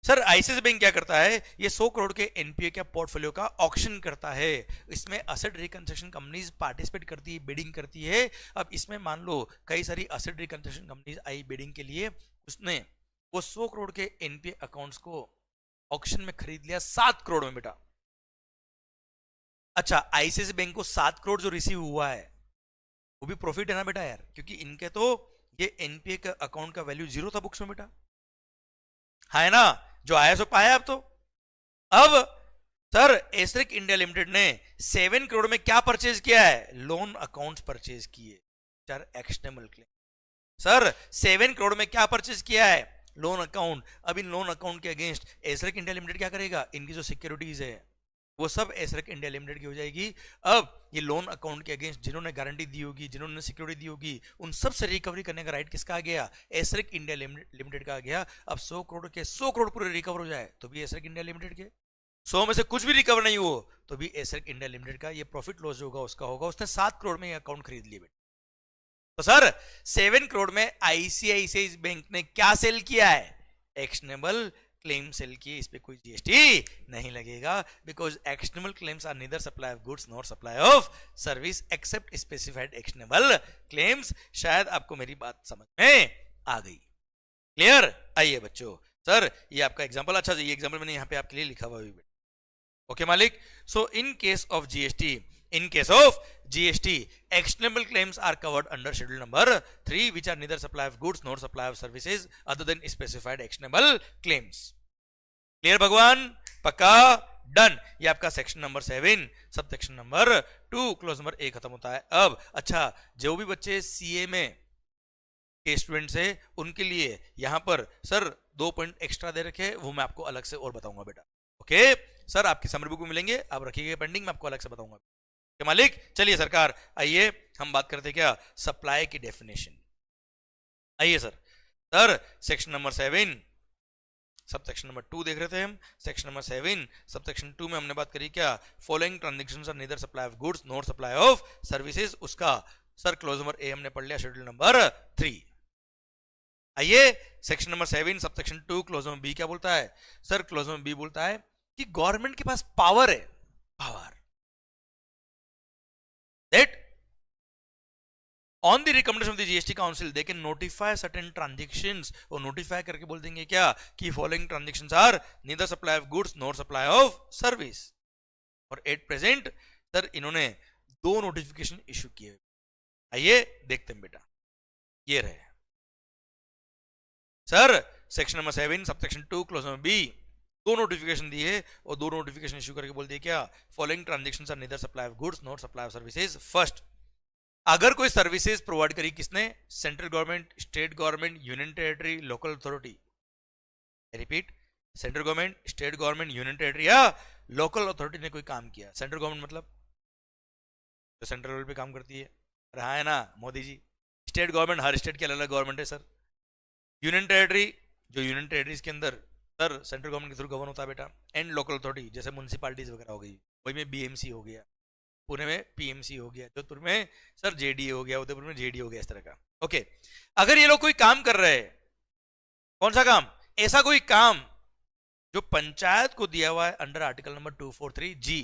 Sir ICICI bank क्या करता है, ये 100 करोड़ के एनपीए का पोर्टफोलियो का ऑक्शन करता है, इसमें असेट रिकंस्ट्रक्शन कंपनीज पार्टिसिपेट करती है, बिडिंग करती है। अब इसमें मान लो कई सारी असेट रिकंस्ट्रक्शन कंपनीज आई बिडिंग के लिए, उसने वो 100 करोड़ के एनपीए अकाउंट्स को ऑक्शन में खरीद लिया 7 करोड़ में बेटा। अच्छा, आईसीआईसीआई बैंक को 7 करोड़ जो रिसीव हुआ है वो भी प्रॉफिट है ना बेटा यार, क्योंकि इनके तो ये एनपीए का अकाउंट का वैल्यू 0 था बुक्स में बेटा, है ना, जो आया सो पाया। अब तो अब सर एसरेक इंडिया लिमिटेड ने 7 करोड़ में क्या परचेज किया है? लोन अकाउंट्स परचेज किए, sir actionable claim. Sir 7 crore में क्या परचेज किया है? Loan account. अब इन लोन अकाउंट के अगेंस्ट एसरेक इंडिया लिमिटेड क्या करेगा? इनकी जो सिक्योरिटीज है वो सब एसरेक इंडिया लिमिटेड की हो जाएगी। अब ये लोन अकाउंट के अगेंस्ट जिन्होंने गारंटी दी होगी, जिन्होंने सिक्योरिटी दी होगी, उन सब से रिकवरी करने का राइट किसका आ गया? एसरेक इंडिया लिमिटेड का आ गया। अब 100 करोड़ के 100 करोड़ पूरे रिकवर हो जाए तो भी एसरेक इंडिया लिमिटेड के, 100 में से कुछ भी रिकवर नहीं हो तो भी एसरेक इंडिया लिमिटेड का। ये प्रॉफिट लॉस जो होगा उसका होगा, उसने 7 करोड़ में ये अकाउंट खरीद लिए बेटा। तो सर 7 करोड़ में आईसीआईसीआई बैंक ने क्या सेल किया है? एक्शनेबल क्लेम सेल किए, इस पे कोई जीएसटी नहीं लगेगा, because actionable claims are neither supply of goods not supply of service except specified actionable claims. शायद आपको मेरी बात समझ में आ गई। क्लियर? आइए बच्चों, सर ये आपका एग्जांपल, अच्छा ये एग्जांपल मैंने यहाँ पे आपके लिए लिखा हुआ है। ओके मालिक, so in case of GST, in case of GST, actionable claims are covered under schedule number 3, which are neither supply of goods nor supply of services other than specified actionable claims. Clear भगवान? पक्का? डन। ये आपका section number 7 sub section number 2 clause number 1 खत्म होता है। अब अच्छा, जो भी बच्चे सीए में के स्टूडेंट्स है उनके लिए यहां पर सर 2 पॉइंट एक्स्ट्रा दे रखे, वो मैं आपको अलग से और बताऊंगा बेटा। ओके सर, आपकी समरी बुक में मिलेंगे, आप रखिएगा पेंडिंग, मैं आपको अलग से बताऊंगा कि मालिक। चलिए सरकार, आइए हम बात करते हैं क्या, सप्लाई की डेफिनेशन। आइए sir, section number 7 sub section number 2 देख रहे थे हम। सेक्शन नंबर 7 सब सेक्शन 2 में हमने बात करी क्या, following transactions are neither supply of goods nor supply of services. उसका सर क्लोज नंबर ए हमने पढ़ लिया, शेड्यूल नंबर 3। आइए section number 7 sub section 2 clause number B क्या बोलता है, सर क्लोज नंबर बी बोलता है कि गवर्नमेंट के पास पावर है, power that on the recommendation of the GST council they can notify certain transactions. और नोटिफाई करके बोल देंगे क्या कि following transactions are neither supply of goods nor supply of service. और एट प्रेजेंट सर इन्होंने 2 नोटिफिकेशन इशू किए। आइए देखते हैं बेटा, ये रहे sir section number 7 sub section 2 clause number B, 2 notification दिए और 2 नोटिफिकेशन इशू करके बोल दिए क्या, following transactions are neither supply of goods nor supply of services. First, अगर कोई सर्विसेज प्रोवाइड करी किसने, central government, state government, union territory, local authority. Repeat, central government, state government, union territory या लोकल अथॉरिटी ने कोई काम किया। सेंट्रल गवर्नमेंट मतलब जो सेंट्रल लेवल पे काम करती है, रहा है ना मोदी जी। स्टेट गवर्नमेंट, हर स्टेट की अलग अलग गवर्नमेंट है सर। यूनियन टेरिटरी, जो यूनियन टेरिटरीज के अंदर सर सेंट्रल गवर्नमेंट के थ्रू गवर्न होता है बेटा। एंड लोकल अथॉरिटी जैसे म्यूनसिपालिटीज वगैरह हो गई, वही में बीएमसी हो गया, पुणे में पीएमसी हो गया, जोधपुर में सर जेडी हो गया, उदयपुर में जेडी हो गया, इस तरह का। ओके, अगर ये लोग कोई काम कर रहे हैं, कौन सा काम, ऐसा कोई काम जो पंचायत को दिया हुआ है under article number 243 G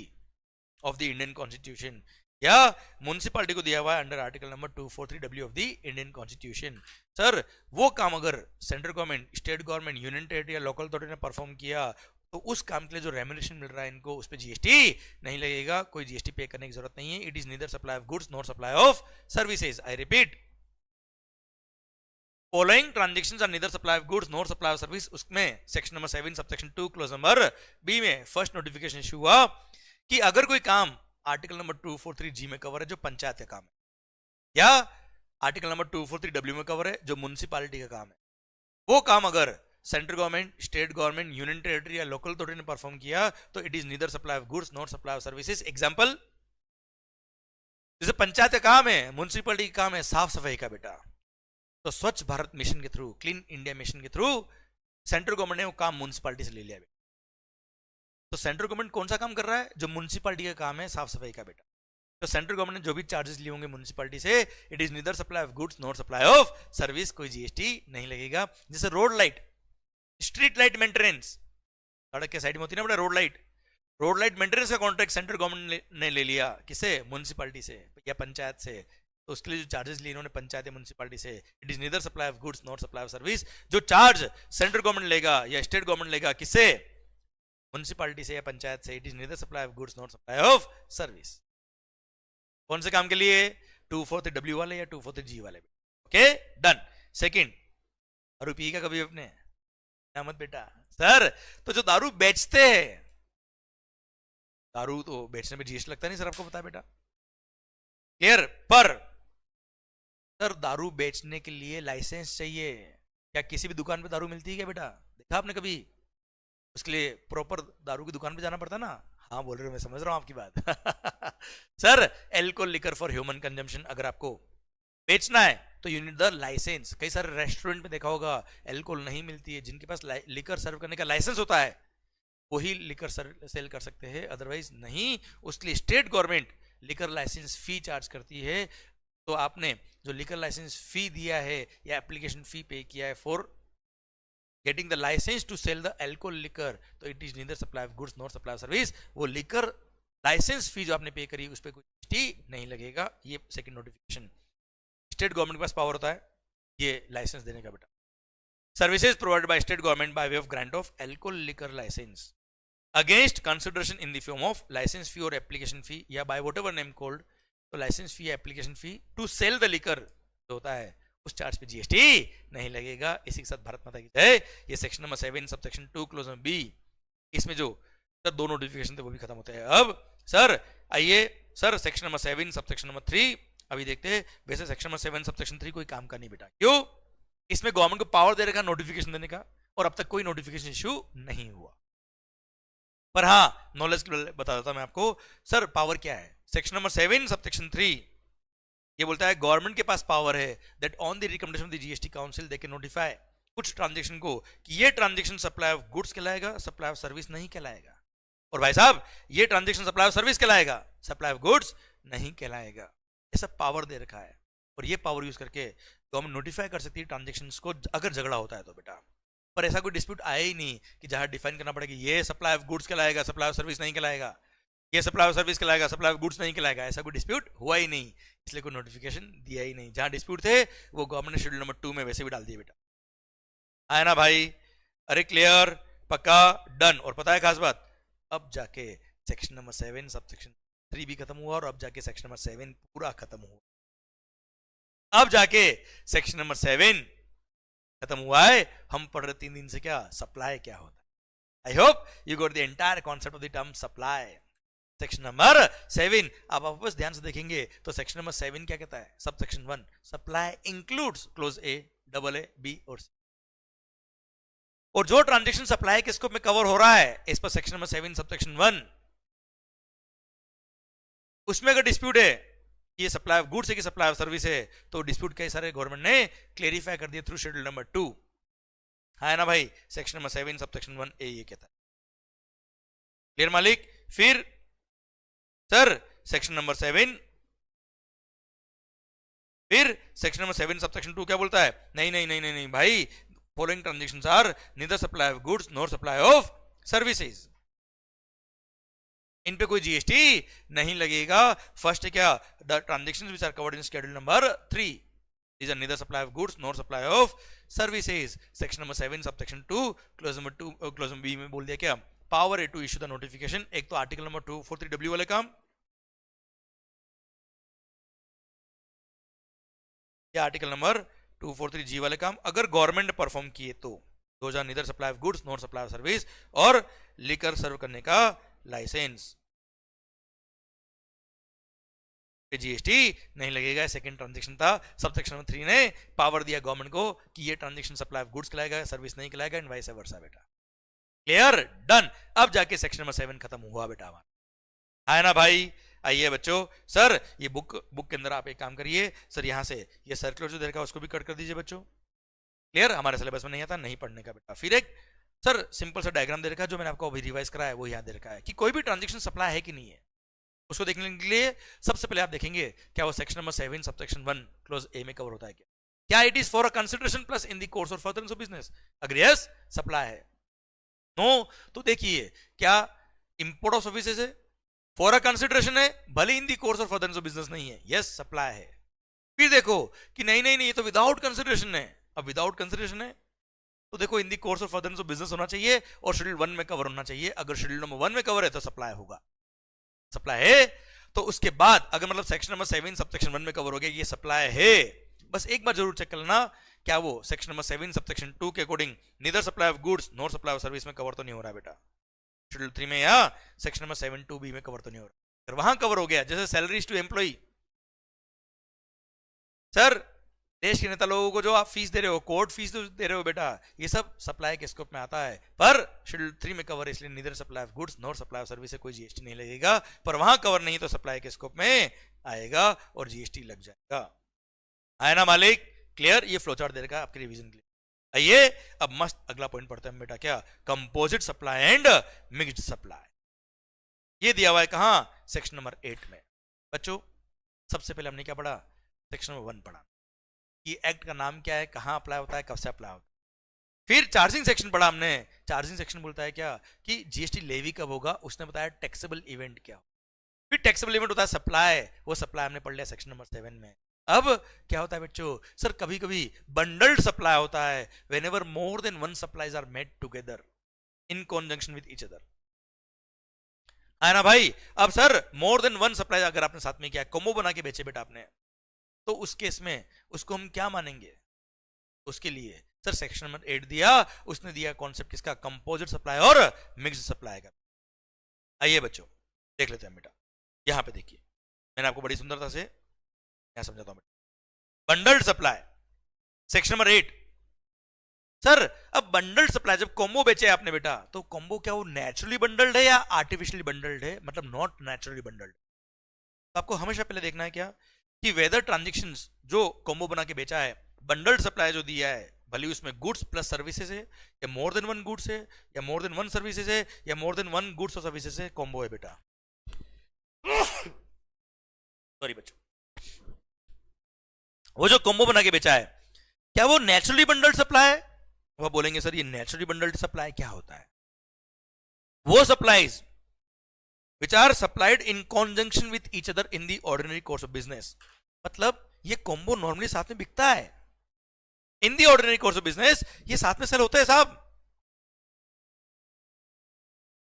of the Indian constitution, या म्युनिसिपैलिटी को दिया हुआ है under article number 243 W of the Indian constitution, sir वो काम अगर central government, state government, union territory या लोकल अथॉरिटी ने परफॉर्म किया, तो उस काम के लिए जो रेम्यूनरेशन मिल रहा है इनको, उस पर जीएसटी नहीं लगेगा, कोई जीएसटी पे करने की जरूरत नहीं है। It is neither supply of goods nor supply of services. I repeat, following transactions are neither supply of goods nor supply of service. उसमें section number 7 sub section 2 clause number B में फर्स्ट नोटिफिकेशन इशू हुआ कि अगर कोई काम आर्टिकल नंबर 243 जी में कवर है जो पंचायत का काम है, या आर्टिकल नंबर 243 डब्ल्यू में कवर है जो म्युनिसिपैलिटी का काम है, वो काम अगर central government, state government, union territory या लोकल अथॉरिटी ने परफॉर्म किया, तो it is neither supply of goods not supply of services. Example, जैसे पंचायत का काम है, म्युनिसिपैलिटी का काम है साफ सफाई का बेटा, तो स्वच्छ भारत मिशन के थ्रू, क्लीन इंडिया मिशन के थ्रू सेंट्रल गवर्नमेंट ने वो काम म्युनिसिपैलिटी से ले लिया बेटा। तो सेंट्रल गवर्नमेंट कौन सा काम कर रहा है, जो म्युनिसिपैलिटी का काम है साफ सफाई का बेटा। तो सेंट्रल गवर्नमेंट ने जो भी चार्जेस लिए होंगे म्युनिसिपैलिटी से, it is neither supply of goods not supply of service, कोई जीएसटी नहीं लगेगा। जैसे road light, street light maintenance, सड़क के साइड में होती है ना बेटा road light, road light maintenance का कॉन्ट्रैक्ट सेंट्रल गवर्नमेंट ने ले लिया, किसे, म्युनिसिपैलिटी से या पंचायत से, तो उसके लिए जो चार्जेस लिए इन्होंने पंचायत या म्युनिसिपैलिटी से, it is neither supply of goods not supply of service. जो चार्ज सेंट्रल गवर्नमेंट लेगा या स्टेट गवर्नमेंट लेगा, किससे, म्युनिसिपैलिटी से या पंचायत से, it is neither supply of goods not supply of service. कौन से काम के लिए, 243 डब्ल्यू वाले या 243 जी वाले। Okay done. सेकंड, दारू पी का कभी अपने मत बेटा सर, तो जो दारू बेचते हैं, दारू तो बेचने में जीएसटी लगता नहीं सर, आपको पता है बेटा, क्लियर। पर सर दारू बेचने के लिए लाइसेंस चाहिए, क्या किसी भी दुकान पे दारू मिलती है क्या बेटा, देखा आपने कभी, उसके लिए प्रॉपर दारू की दुकान पे जाना पड़ता ना। हाँ बोल रहे हो, मैं समझ रहा हूं आपकी बात sir alcohol liquor for human consumption अगर आपको बेचना है तो यू नीड द लाइसेंस। कई सारे रेस्टोरेंट में देखा होगा एल्कोहल नहीं मिलती है, जिनके पास लिकर सर्व करने का लाइसेंस होता है वही लिकर सेल कर सकते हैं, अदरवाइज नहीं। उसके लिए state government liquor licence fee charge करती है, तो आपने जो लिकर लाइसेंस फी दिया है या एप्लीकेशन फी पे किया है for getting the licence to sell the alcohol liquor, तो it is neither supply of goods not supply of service. वो लिकर लाइसेंस फी जो आपने पे करी उस पर कोई जीएसटी नहीं लगेगा। ये सेकंड नोटिफिकेशन, स्टेट गवर्नमेंट के पास पावर होता है ये लाइसेंस देने का बेटा। Services provided by state government by way of grant of alcohol liquor licence against consideration in the form of licence fee और एप्लीकेशन फी या बाय व्हाटएवर नेम कॉल्ड, तो लाइसेंस फी या application fee to sell the liquor जो होता है उस चार्ज पे जीएसटी नहीं लगेगा। इसी के साथ भारत माता की जय। ये section number 7 sub section 2 clause number B, इसमें जो सर 2 नोटिफिकेशन थे वो भी खत्म होते हैं। अब सर आइए sir section number 7 sub section number 3 अभी देखते हैं। वैसे सेक्शन नंबर 7 सब सेक्शन 3 कोई काम का नहीं बेटा, क्यों, इसमें गवर्नमेंट को पावर दे रखा नोटिफिकेशन देने का, और अब तक कोई नोटिफिकेशन इश्यू नहीं हुआ। पर हाँ, नॉलेज के लिए बता देता मैं आपको। सर पावर क्या है? सेक्शन नंबर 7 सबसेक्शन 3 ये बोलता है गवर्नमेंट के पास पावर है that on the recommendation of the GST council they can notify कुछ ट्रांजेक्शन को कि ये ट्रांजेक्शन सप्लाई ऑफ गुड्स कहलाएगा, सप्लाई ऑफ सर्विस नहीं कहलाएगा। और भाई साहब ये ट्रांजेक्शन सप्लाई ऑफ सर्विस कहलाएगा, सप्लाई ऑफ गुड्स नहीं कहलाएगा। ऐसा पावर दे रखा है और ये पावर यूज करके गवर्नमेंट नोटिफाई कर सकती है ट्रांजेक्शन को अगर झगड़ा होता है तो बेटा। पर ऐसा कोई डिस्प्यूट आया ही नहीं कि जहां डिफाइन करना पड़ेगा ये सप्लाई ऑफ गुड्स कहलाएगा, सप्लाई ऑफ सर्विस नहीं कहलाएगा, ये सप्लाई ऑफ सर्विस कहलाएगा, सप्लाई ऑफ गुड्स नहीं कहलाएगा। ऐसा कोई डिस्प्यूट हुआ ही नहीं, इसलिए कोई नोटिफिकेशन दिया ही नहीं। जहां डिस्प्यूट थे वो गवर्नमेंट ने शेड्यूल नंबर 2 में वैसे भी डाल दिए बेटा। आया ना भाई? अरे क्लियर, पक्का, डन। और पता है खास बात, अब जाके सेक्शन नंबर 7 सब सेक्शन 3 भी खत्म हुआ और अब जाके सेक्शन नंबर 7 पूरा खत्म हुआ। अब जाके सेक्शन नंबर 7 खत्म हुआ है। हम पढ़ रहे 3 दिन से क्या सप्लाई क्या होता है। आई hope you got the entire concept of the term supply. Section number 7 आप वापस ध्यान से देखेंगे तो सेक्शन नंबर 7 क्या कहता है? Sub section 1 supply includes clause A, double A, B और सी। और जो ट्रांजेक्शन सप्लाई के स्कोप में कवर हो रहा है इस पर सेक्शन नंबर 7 सब सेक्शन 1 उसमें अगर डिस्प्यूट है ये सप्लाई ऑफ गुड्स है कि सप्लाई ऑफ सर्विस है तो डिस्प्यूट कई सारे गवर्नमेंट ने क्लेरिफाई कर दिया थ्रू शेड्यूल नंबर 2। है ना भाई? सेक्शन नंबर 7 सब सेक्शन 1 ए ये कहता है। क्लियर मालिक? फिर सर सेक्शन नंबर 7 फिर सेक्शन नंबर 7 सब सेक्शन 2 क्या बोलता है? नहीं नहीं नहीं नहीं नहीं भाई, following transactions are neither supply of goods nor supply of services. इन पे कोई जीएसटी नहीं लगेगा। फर्स्ट है क्या? The transactions which are covered in schedule number 3 these are neither supply of goods nor supply of services। Section number 7 sub section 2 clause number 2 clause number B में बोल दिया क्या? पावर है टू इशू द नोटिफिकेशन। एक तो आर्टिकल नंबर 243W वाले काम या आर्टिकल नंबर 243G वाले काम अगर गवर्नमेंट परफॉर्म किए तो दो जा neither supply of goods nor supply of service और लिकर सर्व करने का लाइसेंस जीएसटी नहीं लगेगा। सेकंड ट्रांजेक्शन था। सब सेक्शन नंबर 3 ने पावर दिया गवर्नमेंट को कि ये ट्रांजेक्शन सप्लाई ऑफ गुड्स कहलाएगा, सर्विस नहीं कहलाएगा एंड वाइस वर्सा बेटा। क्लियर? डन। अब जाके सेक्शन नंबर 7 खत्म हुआ बेटा हमारा। है ना भाई? आइए बच्चों, सर ये बुक के अंदर आप एक काम करिए सर, यहां से ये सर्कुलर जो दे रखा है उसको भी कट कर दीजिए बच्चों। क्लियर? हमारे सिलेबस में नहीं आता, नहीं पढ़ने का बेटा। फिर एक सर सिंपल सा डायग्राम दे रखा है जो मैंने आपको अभी रिवाइज कराया वो यहाँ दे रखा है कि कोई भी ट्रांजेक्शन सप्लाई है कि नहीं है। उसको देखने के लिए सबसे पहले आप देखेंगे क्या वो section number 7 sub section 1 close ए में कवर होता है क्या it is for a consideration plus in the course of furtherance of business. अगर यस सप्लाई है, नो तो देखिए क्या इंपोर्ट ऑफ सर्विसेज है, फॉर अ कंसिडरेशन है, भले इन the course of furtherance of business नहीं है, यस सप्लाई है। फिर देखो कि नहीं नहीं नहीं ये तो विदाउट कंसिडरेशन है। अब विदाउट कंसिडरेशन है तो देखो इन the course of furtherance of business होना चाहिए और शेड्यूल 1 में कवर होना चाहिए। अगर शेड्यूल नंबर 1 में कवर है तो सप्लाई होगा। सप्लाई है तो उसके बाद अगर मतलब सेक्शन नंबर 7 सब सेक्शन 1 में कवर हो गया ये सप्लाई है, बस एक बार जरूर चेक कर लेना क्या वो सेक्शन नंबर 7 सब सेक्शन 2 के according neither supply of goods nor supply of service में कवर तो नहीं हो रहा बेटा। शेड्यूल 3 में या सेक्शन नंबर 7(2)(b) में कवर तो नहीं हो रहा। अगर वहां कवर हो गया जैसे सैलरीज टू एम्प्लॉई, सर देश के नेता लोगों को जो आप फीस दे रहे हो, कोर्ट फीस दे रहे हो बेटा, ये सब सप्लाई के स्कोप में आता है। पर शेड्यूल 3 में कवर है इसलिए neither supply of goods nor supply of service से कोई जीएसटी नहीं लगेगा। पर वहां कवर नहीं तो सप्लाई के स्कोप में आएगा और जीएसटी लग जाएगा। आया ना मालिक? क्लियर? ये फ्लोचार्ट दे रखा आपके रिवीजन के लिए। आइए अब मस्त अगला पॉइंट पढ़ते हैं बेटा, क्या composite supply and mixed supply. ये दिया हुआ है कहां? सेक्शन नंबर 8 में। बच्चों सबसे पहले हमने क्या पढ़ा? सेक्शन नंबर 1 पढ़ा कि एक्ट का नाम क्या है, कहां अप्लाई होता है, कब से अप्लाई होता है। फिर चार्जिंग सेक्शन पढ़ा हमने। चार्जिंग सेक्शन बोलता है क्या कि जीएसटी लेवी कब होगा, उसने बताया टैक्सेबल इवेंट क्या। फिर टैक्सेबल इवेंट होता है सप्लाई, वो सप्लाई हमने पढ़ लिया सेक्शन नंबर 7 में। अब क्या होता है बच्चों? सर कभी कभी बंडल्ड सप्लाई होता है whenever more than one supplies are made together in conjunction with each other. है ना भाई? अब sir more than one supply अगर आपने साथ में किया, कोमो बना के बेचे बेटा आपने, तो उस केस में उसको हम क्या मानेंगे? उसके लिए सर सेक्शन नंबर 8 दिया, उसने दिया कॉन्सेप्ट किसका? कंपोजिट सप्लाई और मिक्स्ड सप्लाई का। आइए बच्चों देख लेते हैं बेटा। यहां पे देखिए मैंने आपको बड़ी सुंदरता से यहां समझाता हूं बेटा। Bundled supply section number 8 sir अब बंडल्ड सप्लाई, जब कॉम्बो बेचे आपने बेटा, तो कॉम्बो क्या वो नेचुरली बंडल्ड है या आर्टिफिशियली बंडल्ड है, मतलब नॉट नेचुरली बंडल्ड। तो आपको हमेशा पहले देखना है क्या कि वेदर ट्रांजेक्शंस जो कॉम्बो बना के बेचा है, बंडल्ड सप्लाई जो दिया है, भले उसमें गुड्स प्लस सर्विसेज है, या मोर देन वन गुड्स है, या मोर देन वन सर्विसेज है, या मोर देन वन गुड्स और सर्विसेज है, कॉम्बो है बेटा। सॉरी बच्चों, वो जो कॉम्बो बना के बेचा है, क्या वो नेचुरली बंडल्ड सप्लाई है? वो बोलेंगे सर ये नेचुरली बंडल्ड सप्लाई क्या होता है? वो supplies which are supplied in conjunction with each other in the ordinary course of business। मतलब ये कॉम्बो नॉर्मली साथ में बिकता है, in the ordinary course of business ये साथ में सेल होता है साहब।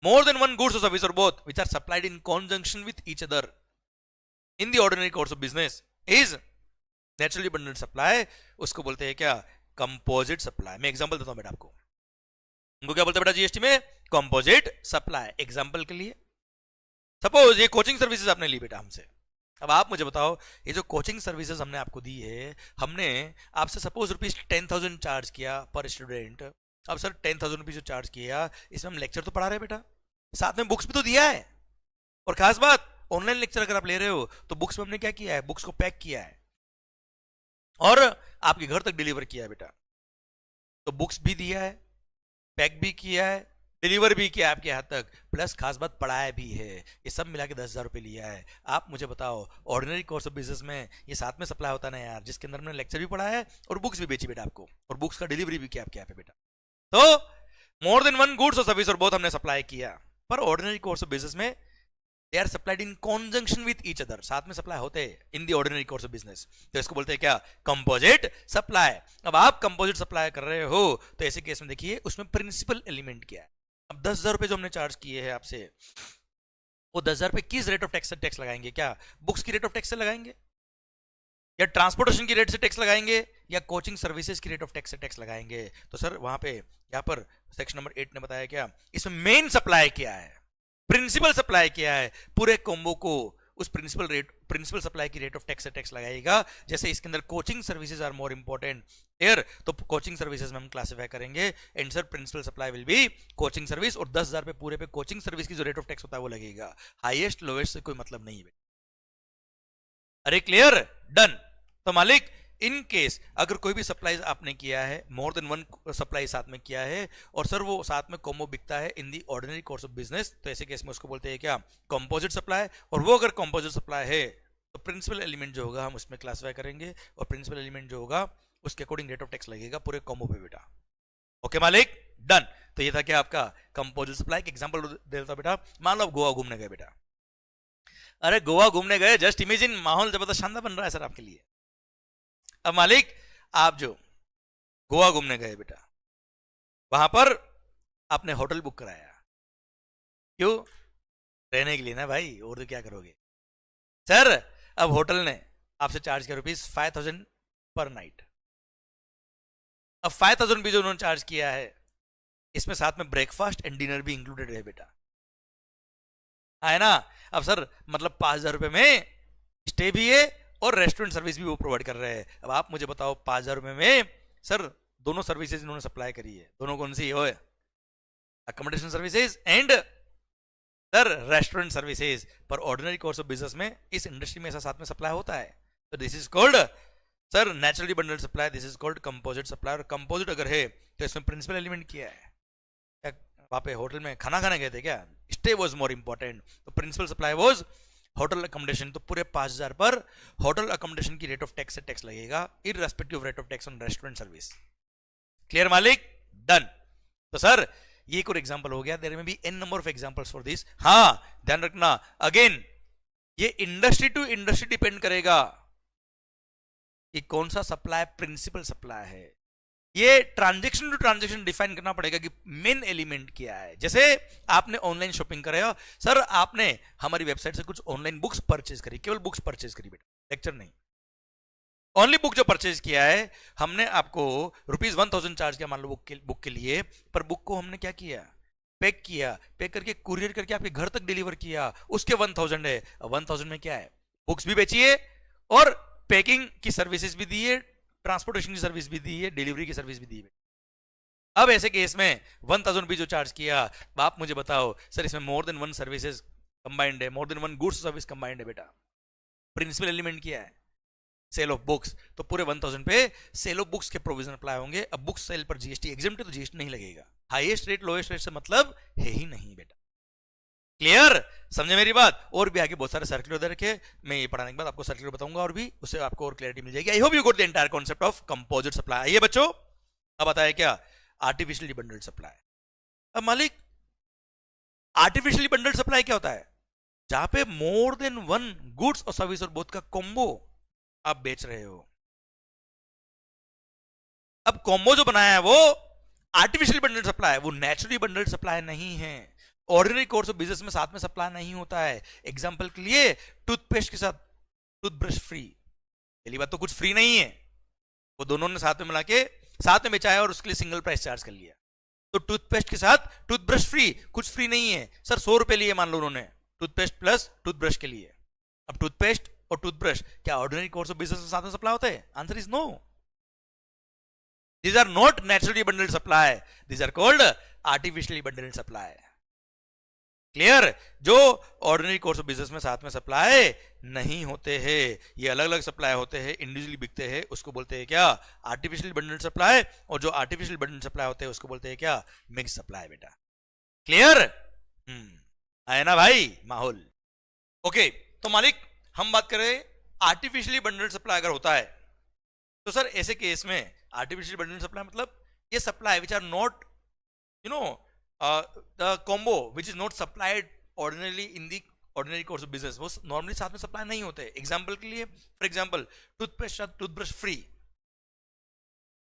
मोर देन वन गुड्स और सर्विस और both which are supplied in conjunction with each other in the ordinary course of business is naturally bundled supply. उसको बोलते हैं क्या? Composite supply. मैं एग्जांपल देता हूं बेटा आपको, उनको क्या बोलते हैं बेटा जीएसटी में? Composite supply. एग्जांपल के लिए सपोज ये कोचिंग सर्विसेज आपने ली बेटा हमसे, अब आप मुझे बताओ ये जो कोचिंग सर्विसेज हमने आपको दी है, हमने आपसे सपोज ₹10,000 चार्ज किया पर स्टूडेंट। अब सर 10,000 रुपीज जो चार्ज किया, इसमें हम लेक्चर तो पढ़ा रहे हैं बेटा, साथ में बुक्स भी तो दिया है। और खास बात ऑनलाइन लेक्चर अगर आप ले रहे हो तो बुक्स में हमने क्या किया है? बुक्स को पैक किया है और आपके घर तक डिलीवर किया है बेटा। तो बुक्स भी दिया है, पैक भी किया है, डिलीवर भी किया आपके हाथ तक, प्लस खास बात पढ़ाया भी है। ये सब मिला के 10,000 रुपये लिया है। आप मुझे बताओ ऑर्डिनरी कोर्स ऑफ बिजनेस में ये साथ में सप्लाई होता ना यार, जिसके अंदर हमने लेक्चर भी पढ़ा है और बुक्स भी बेची बेटा आपको, और बुक्स का डिलीवरी भी किया आपके यहाँ पे बेटा। तो मोर देन वन गुड्स और सर्विस और बहुत हमने सप्लाई किया। पर ऑर्डिनरी कोर्स ऑफ बिजनेस में they are supplied in conjunction with each other, साथ में सप्लाई होते हैं in the ordinary course of business. तो इसको बोलते हैं क्या? Composite supply. अब आप कंपोजिट सप्लाई कर रहे हो तो ऐसे केस में देखिए उसमें प्रिंसिपल एलिमेंट क्या है। अब 10,000 रुपए जो हमने चार्ज किए हैं आपसे, वो 10,000 रुपए किस रेट ऑफ टैक्स से टैक्स लगाएंगे? क्या बुक्स की रेट ऑफ टैक्स से लगाएंगे, या ट्रांसपोर्टेशन की रेट से टैक्स लगाएंगे, या कोचिंग सर्विसेज की रेट ऑफ टैक्स से टैक्स लगाएंगे? तो सर वहां पे यहाँ पर सेक्शन नंबर 8 ने बताया क्या, इसमें मेन सप्लाई क्या है, प्रिंसिपल सप्लाई क्या है, पूरे कॉम्बो को उस प्रिंसिपल सप्लाई की रेट ऑफ टैक्स से टैक्स लगाएगा। जैसे इसके अंदर coaching services are more important here, तो कोचिंग सर्विसेज में हम क्लासिफाई करेंगे and sir principal supply will be coaching service, और 10,000 पे पूरे पे कोचिंग सर्विस की जो रेट ऑफ टैक्स होता है वो लगेगा। हाईएस्ट लोएस्ट से कोई मतलब नहीं है। अरे क्लियर? डन। तो मालिक इन केस अगर कोई भी सप्लाई आपने किया है, मोर देन वन सप्लाई साथ में किया है, और सर वो साथ में कॉम्बो बिकता है in the ordinary course of business, तो ऐसे केस में उसको बोलते हैं क्या? Composite supply. और वो अगर कंपोजिट सप्लाई है तो प्रिंसिपल एलिमेंट जो होगा हम उसमें क्लासिफाई करेंगे, और प्रिंसिपल एलिमेंट जो होगा उसके अकॉर्डिंग रेट ऑफ टैक्स लगेगा पूरे कॉम्बो पे बेटा। ओके मालिक? डन। तो ये था क्या आपका कंपोजिट सप्लाई। एक एग्जांपल दे देता हूं बेटा। मान लो आप गोवा घूमने गए बेटा। अरे गोवा घूमने गए, जस्ट इमेजिन, माहौल जबरदस्त शानदार बन रहा है सर आपके लिए। अब मालिक आप जो गोवा घूमने गए बेटा, वहां पर आपने होटल बुक कराया, क्यों? रहने के लिए ना भाई, और तो क्या करोगे सर। अब होटल ने आपसे चार्ज किया ₹5,000 पर नाइट। अब 5,000 रुपीज उन्होंने चार्ज किया है, इसमें साथ में ब्रेकफास्ट एंड डिनर भी इंक्लूडेड है बेटा, है ना? अब सर मतलब 5,000 रुपए में स्टे भी है और रेस्टोरेंट सर्विस भी वो प्रोवाइड कर रहे हैं। अब आप मुझे बताओ 5,000 रुपए में सर दोनों सर्विसेज इन्होंने सप्लाई करी है, दोनों कौन सी है? Accommodation services and sir restaurant services. पर ऑर्डिनरी कोर्स ऑफ बिजनेस में इस इंडस्ट्री में ऐसा साथ में सप्लाई होता है, तो this is called sir naturally bundled supply, this is called composite supply. और कंपोजिट अगर है तो इसमें प्रिंसिपल एलिमेंट किया है? वहां पे होटल में खाना खाने गए थे क्या? स्टे वॉज मोर इंपॉर्टेंट, तो principal supply was hotel accommodation. तो पूरे 5,000 पर होटल अकोमोडेशन की रेट ऑफ टैक्स से टैक्स लगेगा irrespective rate of tax on restaurant service. Clear मालिक? डन। तो सर ये एक और एग्जांपल हो गया, there may be n number of examples for this. हाँ ध्यान रखना, अगेन ये इंडस्ट्री टू इंडस्ट्री डिपेंड करेगा कि कौन सा सप्लाई प्रिंसिपल सप्लाई है। ये ट्रांजेक्शन टू ट्रांजेक्शन डिफाइन करना पड़ेगा कि मेन एलिमेंट क्या है। जैसे आपने ऑनलाइन शॉपिंग करा, सर आपने हमारी वेबसाइट से कुछ ऑनलाइन बुक्स परचेज करी, केवल बुक्स परचेज करी बेटा, लेक्चर नहीं, ओनली बुक जो परचेज किया है हमने आपको ₹1,000 चार्ज किया मान लो बुक के लिए, पर बुक को हमने क्या किया? पैक किया, पैक करके कुरियर करके आपके घर तक डिलीवर किया, उसके 1,000 है। 1,000 में क्या है? बुक्स भी बेची है और पैकिंग की सर्विसेज भी दी है, ट्रांसपोर्टेशन की सर्विस भी दी है, डिलीवरी की सर्विस भी दी है। अब ऐसे केस में 1000 रुपीज जो चार्ज किया, आप मुझे बताओ सर इसमें more than one services combined है, more than one goods service combined है बेटा। प्रिंसिपल एलिमेंट क्या है? Sale of books. तो पूरे 1000 पे सेल ऑफ बुक्स के प्रोविजन अप्लाई होंगे। अब बुक्स सेल पर जीएसटी एग्जेम्प्ट है तो जीएसटी नहीं लगेगा। हाईएस्ट रेट लोएस्ट रेट से मतलब है ही नहीं बेटा। क्लियर? समझे मेरी बात? और भी आगे बहुत सारे सर्कुलर दे रखे, मैं ये पढ़ाने के बाद आपको सर्कुलर बताऊंगा और भी, उससे आपको और क्लैरिटी मिल जाएगी। आई hope you got the entire concept of composite supply. आइए बच्चों, अब बताया क्या? Artificially bundled supply. अब मालिक, आर्टिफिशियली बंडल्ड सप्लाई क्या होता है? जहां पे मोर देन वन गुड्स और सर्विस और बोथ का कॉम्बो आप बेच रहे हो। अब कॉम्बो जो बनाया है वो आर्टिफिशियल बंडल्ड सप्लाई है, वो नेचुरली बंडल्ड सप्लाई नहीं है। ऑर्डिनरी कोर्स ऑफ बिजनेस में साथ में सप्लाई नहीं होता है। एग्जांपल के लिए टूथपेस्ट के साथ टूथब्रश फ्री, पहली बात तो कुछ फ्री नहीं है, वो दोनों ने साथ में मिला के साथ में बेचा है और उसके लिए सिंगल प्राइस चार्ज कर लिया। तो टूथपेस्ट के साथ टूथब्रश फ्री, कुछ फ्री नहीं है सर। 100 रुपए लिए मान लो उन्होंने टूथपेस्ट प्लस टूथब्रश के लिए। अब टूथपेस्ट और टूथब्रश क्या ऑर्डिनरी कोर्स ऑफ बिजनेस में साथ में सप्लाई होते हैं? Answer is no. These are not naturally bundled supply. These are called artificially bundled supply. Clear? जो ऑर्डिनरी कोर्स ऑफ बिजनेस में साथ में सप्लाई नहीं होते हैं, ये अलग अलग सप्लाई होते हैं, इंडिविजुअली बिकते हैं, उसको बोलते हैं क्या? Artificial bundled supply. और जो आर्टिफिशियल बंडल्ड सप्लाई होते हैं उसको बोलते हैं क्या? मिक्स सप्लाई बेटा। क्लियर? आया ना भाई माहौल? ओके, तो मालिक हम बात करें आर्टिफिशियली बंडल्ड सप्लाई अगर होता है तो सर ऐसे केस में आर्टिफिशियल बंडल्ड सप्लाई मतलब ये supply which are not the combo which is not supplied ordinarily in the ordinary course of business, वो नॉर्मली साथ में सप्लाई नहीं होते। एग्जांपल के लिए, फॉर एग्जांपल टूथपेस्ट साथ टूथब्रश फ्री,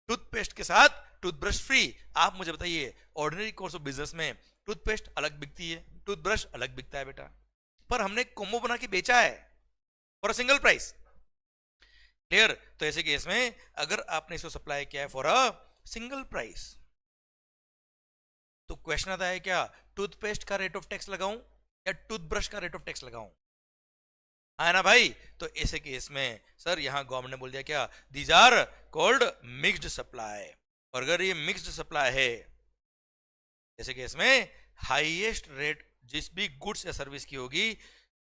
टूथपेस्ट के साथ टूथब्रश फ्री। आप मुझे बताइए ऑर्डिनरी कोर्स ऑफ बिजनेस में टूथपेस्ट अलग बिकती है, टूथब्रश अलग बिकता है बेटा, पर हमने कॉम्बो बना के बेचा है for a single price. Clear? तो ऐसे केस में अगर आपने इसको सप्लाई किया है फॉर अ सिंगल प्राइस तो क्वेश्चन आता है क्या? टूथपेस्ट का रेट ऑफ टैक्स लगाऊं या टूथब्रश का रेट ऑफ टैक्स लगाऊं? है ना भाई? तो ऐसे केस में सर यहां गवर्नमेंट ने बोल दिया क्या? These are called mixed supply. और अगर ये मिक्स्ड सप्लाई है ऐसे केस में हाईएस्ट रेट जिस भी गुड्स या सर्विस की होगी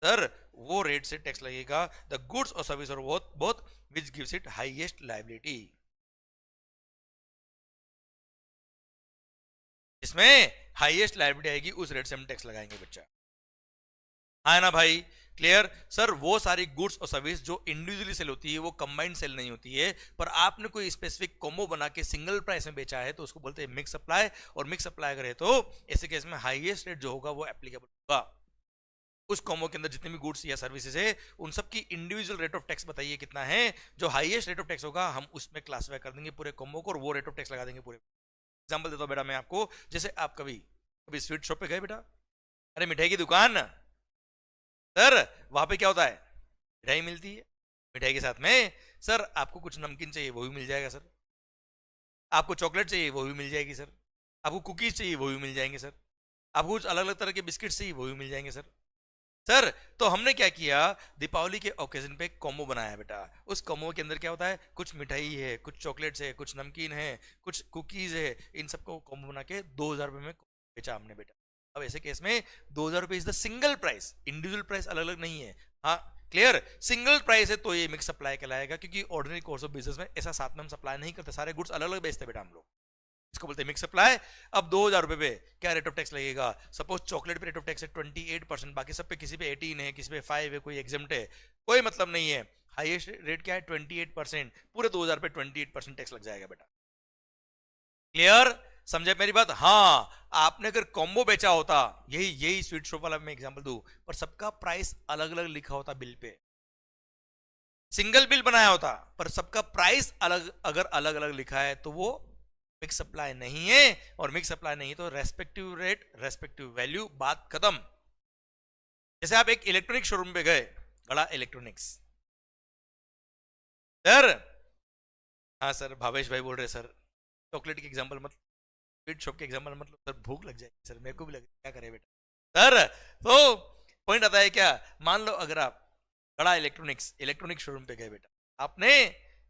सर वो रेट से टैक्स लगेगा। द गुड्स और सर्विस और both which gives it highest liability. इसमें हाईएस्ट लायबिलिटी आएगी उस रेट से हम टैक्स लगाएंगे बच्चा। है ना भाई? क्लियर? सर वो सारी गुड्स और सर्विस जो इंडिविजुअली सेल होती है वो कंबाइंड सेल नहीं होती है, पर आपने कोई स्पेसिफिक कॉम्बो बना के सिंगल प्राइस में बेचा है तो उसको बोलते हैं मिक्स सप्लाई। और मिक्स सप्लाई अगर है तो ऐसे केस में हाईएस्ट रेट जो होगा वो एप्लीकेबल होगा। उस कॉम्बो के अंदर जितने भी गुड्स या सर्विसेज है उन सब की इंडिविजुअल रेट ऑफ टैक्स बताइए कितना है। जो हाईएस्ट रेट ऑफ टैक्स होगा हम उसमें क्लासिफाई कर देंगे पूरे कॉम्बो को और वो रेट ऑफ टैक्स लगा देंगे पूरे। एग्जांपल देता हूं बेटा मैं आपको, जैसे आप कभी स्वीट शॉप पे गए बेटा, अरे मिठाई की दुकान, सर वहां पे क्या होता है? मिठाई मिलती है, मिठाई के साथ में सर आपको कुछ नमकीन चाहिए वो भी मिल जाएगा सर, आपको चॉकलेट चाहिए वो भी मिल जाएगी सर, आपको कुकीज चाहिए वो भी मिल जाएंगे सर, आपको कुछ अलग अलग तरह के बिस्किट चाहिए वो भी मिल जाएंगे सर। सर तो हमने क्या किया? दीपावली के ओकेजन पे कॉम्बो बनाया बेटा। उस कॉम्बो के अंदर क्या होता है? कुछ मिठाई है, कुछ चॉकलेट्स है, कुछ नमकीन है, कुछ कुकीज है, इन सबको कॉम्बो बना के 2000 रुपए में बेचा हमने बेटा। अब ऐसे केस में 2000 रुपए is the single price, individual price अलग अलग नहीं है। हाँ क्लियर? सिंगल प्राइस है तो ये मिक्स सप्लाई कहलाएगा, क्योंकि ऑर्डिनरी कोर्स ऑफ बिजनेस में ऐसा साथ में हम सप्लाई नहीं करते, सारे गुड्स अलग अलग बेचते बेटा हम लोग, इसको बोलते हैं मिक्स सप्लाई। अब 2000 रुपए पे क्या रेट ऑफ टैक्स लगेगा? सपोज चॉकलेट पे रेट ऑफ टैक्स है 28%, बाकी सब पे किसी पे 18 है, किसी पे 5 है, कोई एग्जेम्प्ट है, कोई मतलब नहीं है। हाईएस्ट रेट क्या है? 28%। पूरे 2000 पे 28% टैक्स लग जाएगा बेटा। क्लियर? समझे मेरी बात? हाँ, आपने अगर कॉम्बो बेचा होता, यही स्वीट शॉप वाला मैं एग्जांपल दूं, पर सबका प्राइस अलग अलग लिखा होता बिल पे, सिंगल बिल बनाया होता पर सबका प्राइस अलग अगर अलग अलग लिखा है तो वो मिक्स सप्लाई नहीं है। और मिक्स सप्लाई नहीं तो रेस्पेक्टिव रेट रेस्पेक्टिव वैल्यू, बात खत्म। जैसे आप एक इलेक्ट्रॉनिक शोरूम पे गए, गड़ा इलेक्ट्रॉनिक्स, सर हाँ सर भावेश भाई बोल रहे सर चॉकलेट के एग्जांपल मतलब, स्वीट शॉप के एग्जांपल मतलब सर भूख लग जाएगी सर, मेरे को भी लगे, क्या करे बेटा। सर तो पॉइंट आता है क्या? मान लो अगर आप गड़ा इलेक्ट्रॉनिक शोरूम पे गए बेटा, आपने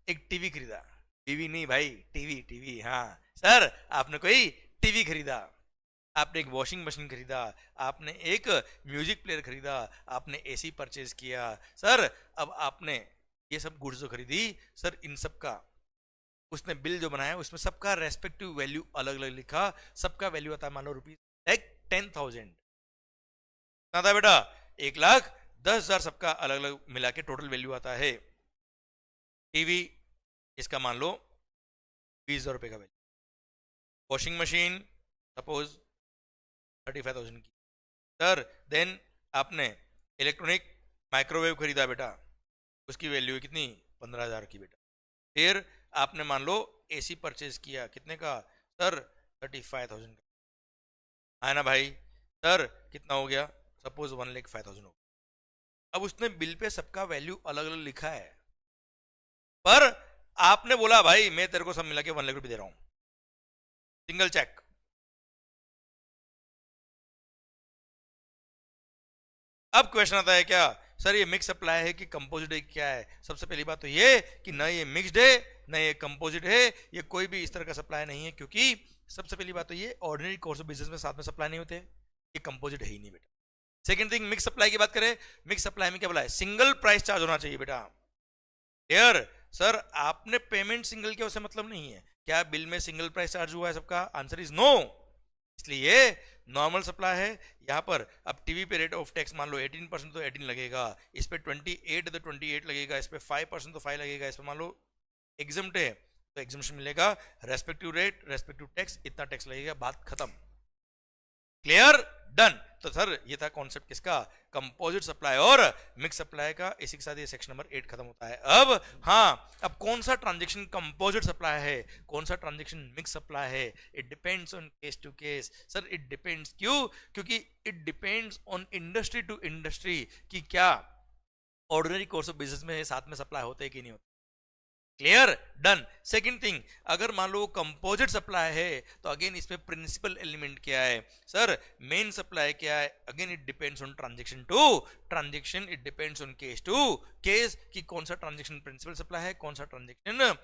एक टीवी खरीदा, टीवी नहीं भाई, टीवी, हाँ सर आपने कोई टीवी खरीदा, आपने एक वॉशिंग मशीन खरीदा, आपने एक म्यूजिक प्लेयर खरीदा, आपने एसी परचेज किया, सर अब आपने ये सब गुड्स जो खरीदी, सर इन सब का उसने बिल जो बनाया उसमें सबका रेस्पेक्टिव वैल्यू अलग अलग लिखा, सबका वैल्यू आता है मान लो रुपीज लाइक 10,000 था बेटा, 1,10,000 सबका अलग अलग मिला के टोटल वैल्यू आता है। टीवी इसका मान लो 20,000 रुपए का वैल्यू, वॉशिंग मशीन सपोज 35,000 की, सर देन आपने इलेक्ट्रॉनिक माइक्रोवेव खरीदा बेटा, उसकी वैल्यू है कितनी 15,000 की बेटा। फिर आपने मान लो एसी परचेज किया, कितने का सर 35,000 का, है ना भाई। सर कितना हो गया, सपोज 1,05,000 हो गया। अब उसने बिल पे सबका वैल्यू अलग अलग लिखा है, पर आपने बोला भाई मैं तेरे को सब मिला के 1 लाख रुपए दे रहा हूं, सिंगल चेक। अब क्वेश्चन आता है क्या सर ये मिक्स सप्लाई है कि कंपोजिट है, क्या है। सबसे पहली बात तो ये कि ना ये मिक्स्ड है ना ये कंपोजिट है, ये कोई भी इस तरह का सप्लाई नहीं है, क्योंकि सबसे पहली बात तो ये ऑर्डिनरी कोर्स ऑफ बिजनेस में साथ में सप्लाई नहीं होते, ये कंपोजिट है ही नहीं बेटा। सेकंड थिंग, मिक्स सप्लाई की बात करें, मिक्स सप्लाई में क्या बोला है, सिंगल प्राइस चार्ज होना चाहिए बेटा। क्लियर। सर आपने पेमेंट सिंगल किया उससे मतलब नहीं है, क्या बिल में सिंगल प्राइस चार्ज हुआ है सबका, आंसर इज नो। इसलिए नॉर्मल सप्लाई है। यहां पर अब टीवी पे रेट ऑफ टैक्स मान लो 18% तो 18 लगेगा, इस पे 28 तो 28 लगेगा, इस पे 5% तो 5 लगेगा, इस पे मान लो एग्जम्प्ट है तो एग्जम्पशन मिलेगा, रेस्पेक्टिव रेट रेस्पेक्टिव टैक्स इतना टैक्स लगेगा, बात खत्म। Clear, done. तो सर ये था कॉन्सेप्ट किसका, कंपोजिट सप्लाई और मिक्स सप्लाई का। इसी के साथ ये सेक्शन नंबर 8 खत्म होता है। अब हाँ, अब कौन सा ट्रांजैक्शन कंपोजिट सप्लाई है, कौन सा ट्रांजैक्शन मिक्स सप्लाई है, it depends on case to case. Sir it depends क्यों, क्योंकि it depends on industry to industry कि क्या ऑर्डिनरी कोर्स ऑफ बिजनेस में साथ में सप्लाई होते हैं कि नहीं होते। Clear, done. सेकंड थिंग, अगर मान लो कंपोजिट सप्लाई है तो अगेन इसमें प्रिंसिपल एलिमेंट क्या है, सर मेन सप्लाई क्या है, again it depends on transaction to transaction, it depends on case to case कि कौन सा ट्रांजैक्शन प्रिंसिपल सप्लाई है, कौन सा ट्रांजैक्शन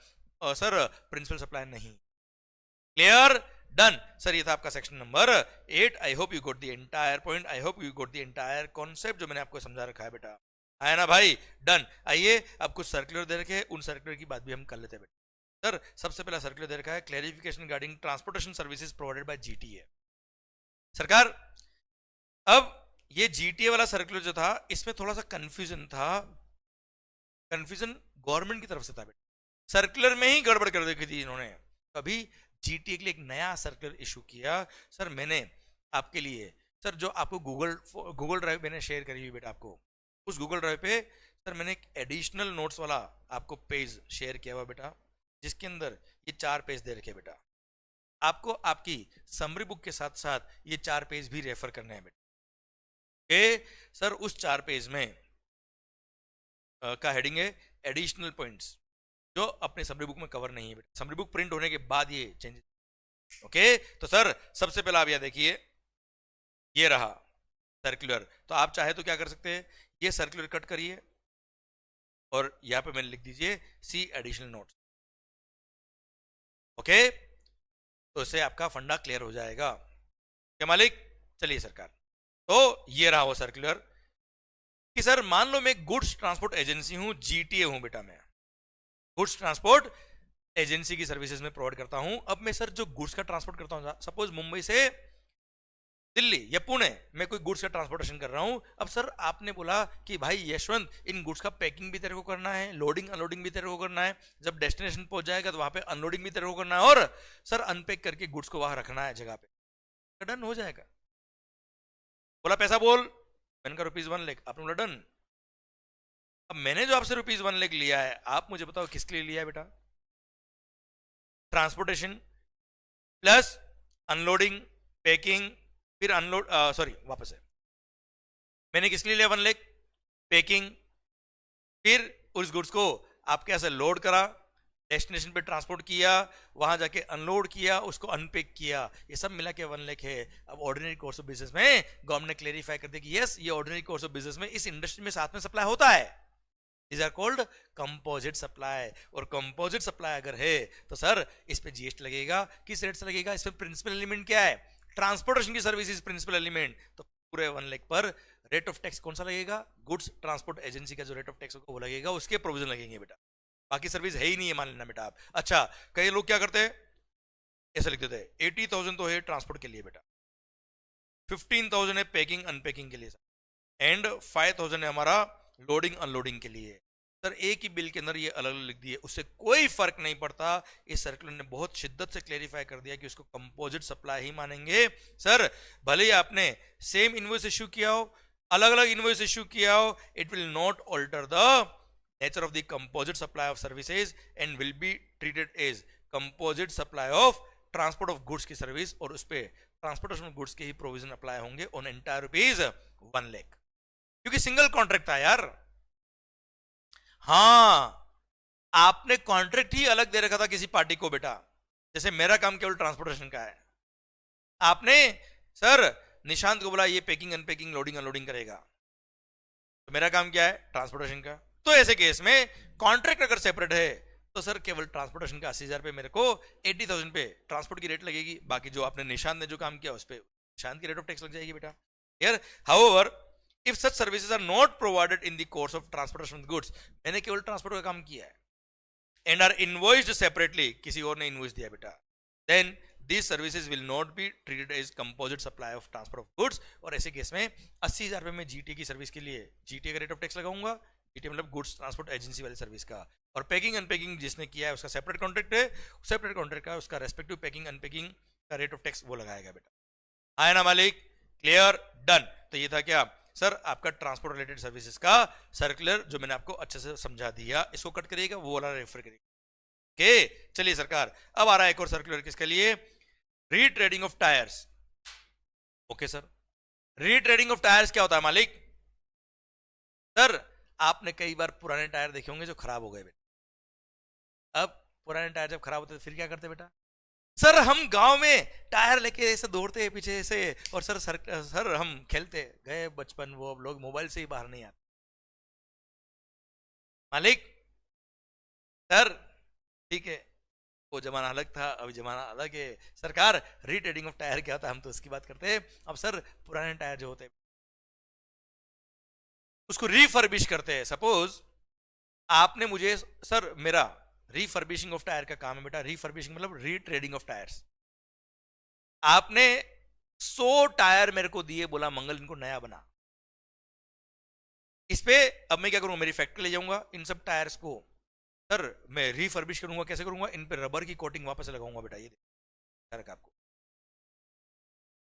सर प्रिंसिपल सप्लाई नहीं। Clear, done. सर ये था आपका section number 8। I hope you got the entire point, I hope you got the entire concept जो मैंने आपको समझा रखा है बेटा, है ना भाई, डन। आइए अब कुछ सर्कुलर दे रखे हैं, उन सर्कुलर की बात भी हम कर लेते हैं बेटा। सर सबसे पहला सर्कुलर दे रखा है clarification regarding transportation services provided bye GTA. सरकार अब ये जीटीए वाला सर्कुलर जो था इसमें थोड़ा सा कंफ्यूजन था, कंफ्यूजन गवर्नमेंट की तरफ से था बेटा, सर्कुलर में ही गड़बड़ कर दी थी इन्होंने। कभी जीटीए के लिए एक नया सर्कुलर इशू किया। सर मैंने आपके लिए, सर जो आपको गूगल ड्राइव मैंने शेयर करी हुई बेटा, आपको उस गूगल ड्राइव पे सर मैंने एक एडिशनल नोट्स वाला आपको पेज शेयर किया हुआ बेटा, जिसके अंदर ये 4 पेज दे रखे बेटा। आपको आपकी समरी बुक के साथ साथ ये 4 पेज भी रेफर करने हैं बेटा। सर उस 4 पेज में का हेडिंग है एडिशनल पॉइंट्स जो अपने समरी बुक में कवर नहीं है बेटा, समरी बुक प्रिंट होने के बाद ये चेंजेस। ओके, तो सर सबसे पहला आप यह देखिए, ये रहा सर्कुलर। तो आप चाहे तो क्या कर सकते हैं, ये सर्कुलर कट करिए और यहां पे मैंने लिख दीजिए सी एडिशनल नोट्स। ओके, तो इससे आपका फंडा क्लियर हो जाएगा। क्या मालिक, चलिए सरकार, तो ये रहा वो सर्कुलर कि सर मान लो मैं गुड्स ट्रांसपोर्ट एजेंसी हूं, जीटीए हूं बेटा, मैं गुड्स ट्रांसपोर्ट एजेंसी की सर्विसेज में प्रोवाइड करता हूं। अब मैं सर जो गुड्स का ट्रांसपोर्ट करता हूं, सपोज मुंबई से दिल्ली या पुणे में कोई गुड्स का ट्रांसपोर्टेशन कर रहा हूं। अब सर आपने बोला कि भाई यशवंत इन गुड्स का पैकिंग भी तेरे को करना है, लोडिंग अनलोडिंग भी तेरे को करना है, जब डेस्टिनेशन पहुंच जाएगा तो वहां पे अनलोडिंग भी तेरे को करना है, और सर अनपैक करके गुड्स को वहां रखना है जगह पे। डन हो जाएगा। बोला पैसा बोल, मैंने कहा ₹1 लाख, आपने बोला डन। अब मैंने जो आपसे ₹1 लाख लिया है, आप मुझे बताओ किसके लिए लिया है बेटा, ट्रांसपोर्टेशन प्लस अनलोडिंग पैकिंग फिर अनलोड, सॉरी वापस है, मैंने किसके लिए लिया 1 लाख, पैकिंग, फिर उस गुड्स को आपके यहां से लोड करा, डेस्टिनेशन पे ट्रांसपोर्ट किया, वहां जाके अनलोड किया, उसको अनपैक किया, ये सब मिला के 1 लाख है। अब ऑर्डिनरी कोर्स ऑफ बिजनेस में गवर्नमेंट ने क्लेरिफाई कर दिया कि यस ये ऑर्डिनरी कोर्स ऑफ बिजनेस में इस इंडस्ट्री में साथ में सप्लाई होता है। These are called composite supply. और कंपोजिट सप्लाई अगर है तो सर इस पे जीएसटी लगेगा। किस रेट से लगेगा? इसमें प्रिंसिपल एलिमेंट क्या है? ट्रांसपोर्टेशन की सर्विसेज प्रिंसिपल एलिमेंट। तो पूरे 1 लाख पर रेट ऑफ टैक्स कौन सा लगेगा? गुड्स ट्रांसपोर्ट एजेंसी का जो रेट ऑफ टैक्स होगा वो लगेगा, उसके प्रोविजन लगेंगे बेटा। बाकी सर्विस है ही नहीं है, मान लेना बेटा आप। अच्छा, कई लोग क्या करते हैं, ऐसे लिख देते हैं 80,000 तो है ट्रांसपोर्ट के लिए बेटा, 15,000 है पैकिंग अनपैकिंग के लिए एंड 5,000 है हमारा लोडिंग अनलोडिंग के लिए। सर एक ही बिल के अंदर ये अलग अलग लिख दिए, उससे कोई फर्क नहीं पड़ता। इस सर्कुलर ने बहुत शिद्दत से क्लेरिफाई कर दिया कि उसको कंपोजिट सप्लाई ही मानेंगे। सर भले ही आपने सेम इनवॉइस इश्यू किया हो, अलग अलग इनवॉइस इश्यू किया हो, it will not alter the nature of the composite supply of services and will be treated as composite supply of transport of goods की सर्विस, और उस पर ट्रांसपोर्टेशन ऑफ गुड्स के ही प्रोविजन अप्लाई होंगे ऑन एंटायर रुपीज 1 लाख, क्योंकि सिंगल कॉन्ट्रैक्ट था यार। हाँ, आपने कॉन्ट्रैक्ट ही अलग दे रखा था किसी पार्टी को बेटा, जैसे मेरा काम केवल ट्रांसपोर्टेशन का है, आपने सर निशांत को बोला ये पैकिंग अनपैकिंग लोडिंग अनलोडिंग करेगा, तो मेरा काम क्या है? ट्रांसपोर्टेशन का। तो ऐसे केस में कॉन्ट्रैक्ट अगर सेपरेट है तो सर केवल ट्रांसपोर्टेशन का 80,000 पे मेरे को 80,000 पे ट्रांसपोर्ट की रेट लगेगी, बाकी जो आपने निशांत ने जो काम किया उस पर निशांत की रेट ऑफ टैक्स लग जाएगी बेटा। यार however if such services are not provided in the course of transportation of goods, मैंने केवल ट्रांसपोर्ट का काम किया है and are invoiced separately, किसी और ने इनवॉइस दिया बेटा, then these services will not be treated as composite supply of transport of goods। और ऐसे केस में 80,000 रुपए में जीटी की सर्विस के लिए जीटी का रेट ऑफ टैक्स लगाऊंगा, जीटी मतलब गुड्स ट्रांसपोर्ट एजेंसी वाली सर्विस का, और पैकिंग अनपैकिंग जिसने किया है उसका सेपरेट कॉन्ट्रैक्ट है, सेपरेट कॉन्ट्रैक्ट का उसका रेस्पेक्टिव पैकिंग अनपैकिंग का रेट ऑफ टैक्स वो लगाएगा बेटा। आया ना मालिक? क्लियर? डन। तो ये था क्या सर आपका ट्रांसपोर्ट रिलेटेड सर्विसेज का सर्कुलर, जो मैंने आपको अच्छे से समझा दिया। इसको कट करिएगा, वो वाला रेफर करिएगा। ओके चलिए सरकार, अब आ रहा है एक और सर्कुलर किसके लिए? Retreading of tyres. Okay sir, retreading of tyres क्या होता है मालिक? सर आपने कई बार पुराने टायर देखे होंगे जो खराब हो गए बेटा। अब पुराने टायर जब खराब होते तो फिर क्या करते बेटा? सर हम गांव में टायर लेके ऐसे दौड़ते हैं पीछे से, और सर हम खेलते गए बचपन, वो अब लोग मोबाइल से ही बाहर नहीं आते मालिक। सर ठीक है, वो जमाना अलग था, अभी जमाना अलग है। सरकार रीट्रेडिंग ऑफ टायर क्या होता है हम तो उसकी बात करते हैं। अब सर पुराने टायर जो होते हैं उसको रिफर्बिश करते हैं। सपोज आपने मुझे, सर मेरा रीफर्बिशिंग ऑफ टायर का काम है बेटा, रीफर्बिशिंग मतलब रीट्रेडिंग ऑफ टायर्स। आपने 100 टायर मेरे को दिए, बोला मंगल इनको नया बना। इस पे अब मैं क्या करूंगा? मेरी फैक्ट्री ले जाऊंगा, इन सब टायर्स को सर मैं रीफर्बिश करूंगा। कैसे करूंगा? इन पे रबर की कोटिंग वापस लगाऊंगा बेटा, ये देखो आपको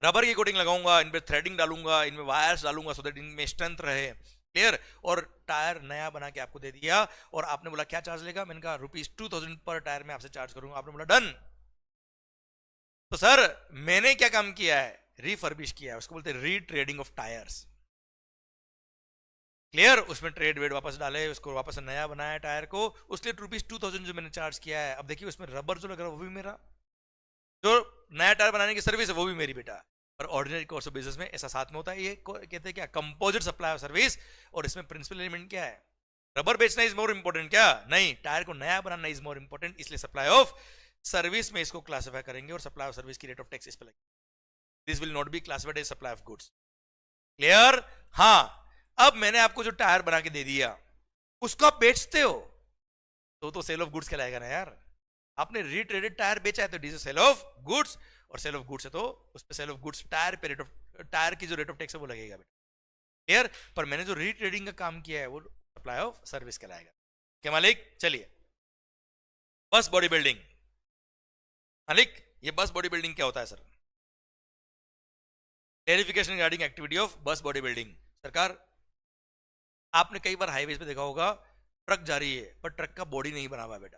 रबर की कोटिंग लगाऊंगा, इन पे थ्रेडिंग डालूंगा, इनमें वायर्स डालूंगा सो दैट इनमें स्ट्रेंथ रहे। क्लियर? और टायर नया बना के आपको दे दिया, और आपने बोला क्या चार्ज लेगा? मैंने कहा ₹2,000 पर टायर में आपसे चार्ज करूंगा। आपने बोला डन। तो सर मैंने क्या काम किया है? रीफर्बिश किया है, उसको बोलते हैं रीट्रेडिंग ऑफ टायर्स। क्लियर? उसमें ट्रेड वेड वापस डाले, उसको वापस नया बनाया टायर को, उसके लिए ₹2,000 जो मैंने चार्ज किया है। अब देखिए उसमें रबर जो लग रहा है वो भी मेरा, जो नया टायर बनाने की सर्विस है वो भी मेरी बेटा। पर ऑर्डिनरी कोर्स ऑफ बिजनेस में ऐसा साथ में होता है, ये कहते हैं क्या? Composite supply of service. और इसमें प्रिंसिपल एलिमेंट क्या है? रबर बेचना इज मोर इंपॉर्टेंट क्या? नहीं, टायर को नया बनाना इज मोर इंपॉर्टेंट। इसलिए सप्लाई ऑफ सर्विस में इसको क्लासिफाई करेंगे, और सप्लाई ऑफ सर्विस की रेट ऑफ टैक्स इस पे लगेगी। This will not be classified as supply of goods. Clear? हाँ, अब मैंने आपको जो टायर बना के दे दिया उसको आप बेचते हो तो सेल ऑफ गुड्स कहलाएगा ना यार। आपने रीट्रेडेड टायर बेचा है तो it is sale of goods, और सेल ऑफ गुड्स है तो उस पे सेल ऑफ गुड्स टायर पे रेट ऑफ टायर की जो रेट ऑफ टैक्स है वो लगेगा बेटा। क्लियर? पर मैंने जो रीट्रेडिंग का काम किया है वो सप्लाई ऑफ सर्विस कहलाएगा। क्या मालिक? चलिए, बस बॉडी बिल्डिंग। मालिक ये बस बॉडी बिल्डिंग क्या होता है sir? Clarification regarding activity of बस बॉडी बिल्डिंग। सरकार आपने कई बार हाईवे पे देखा होगा ट्रक जा रही है पर ट्रक का बॉडी नहीं बना हुआ बेटा,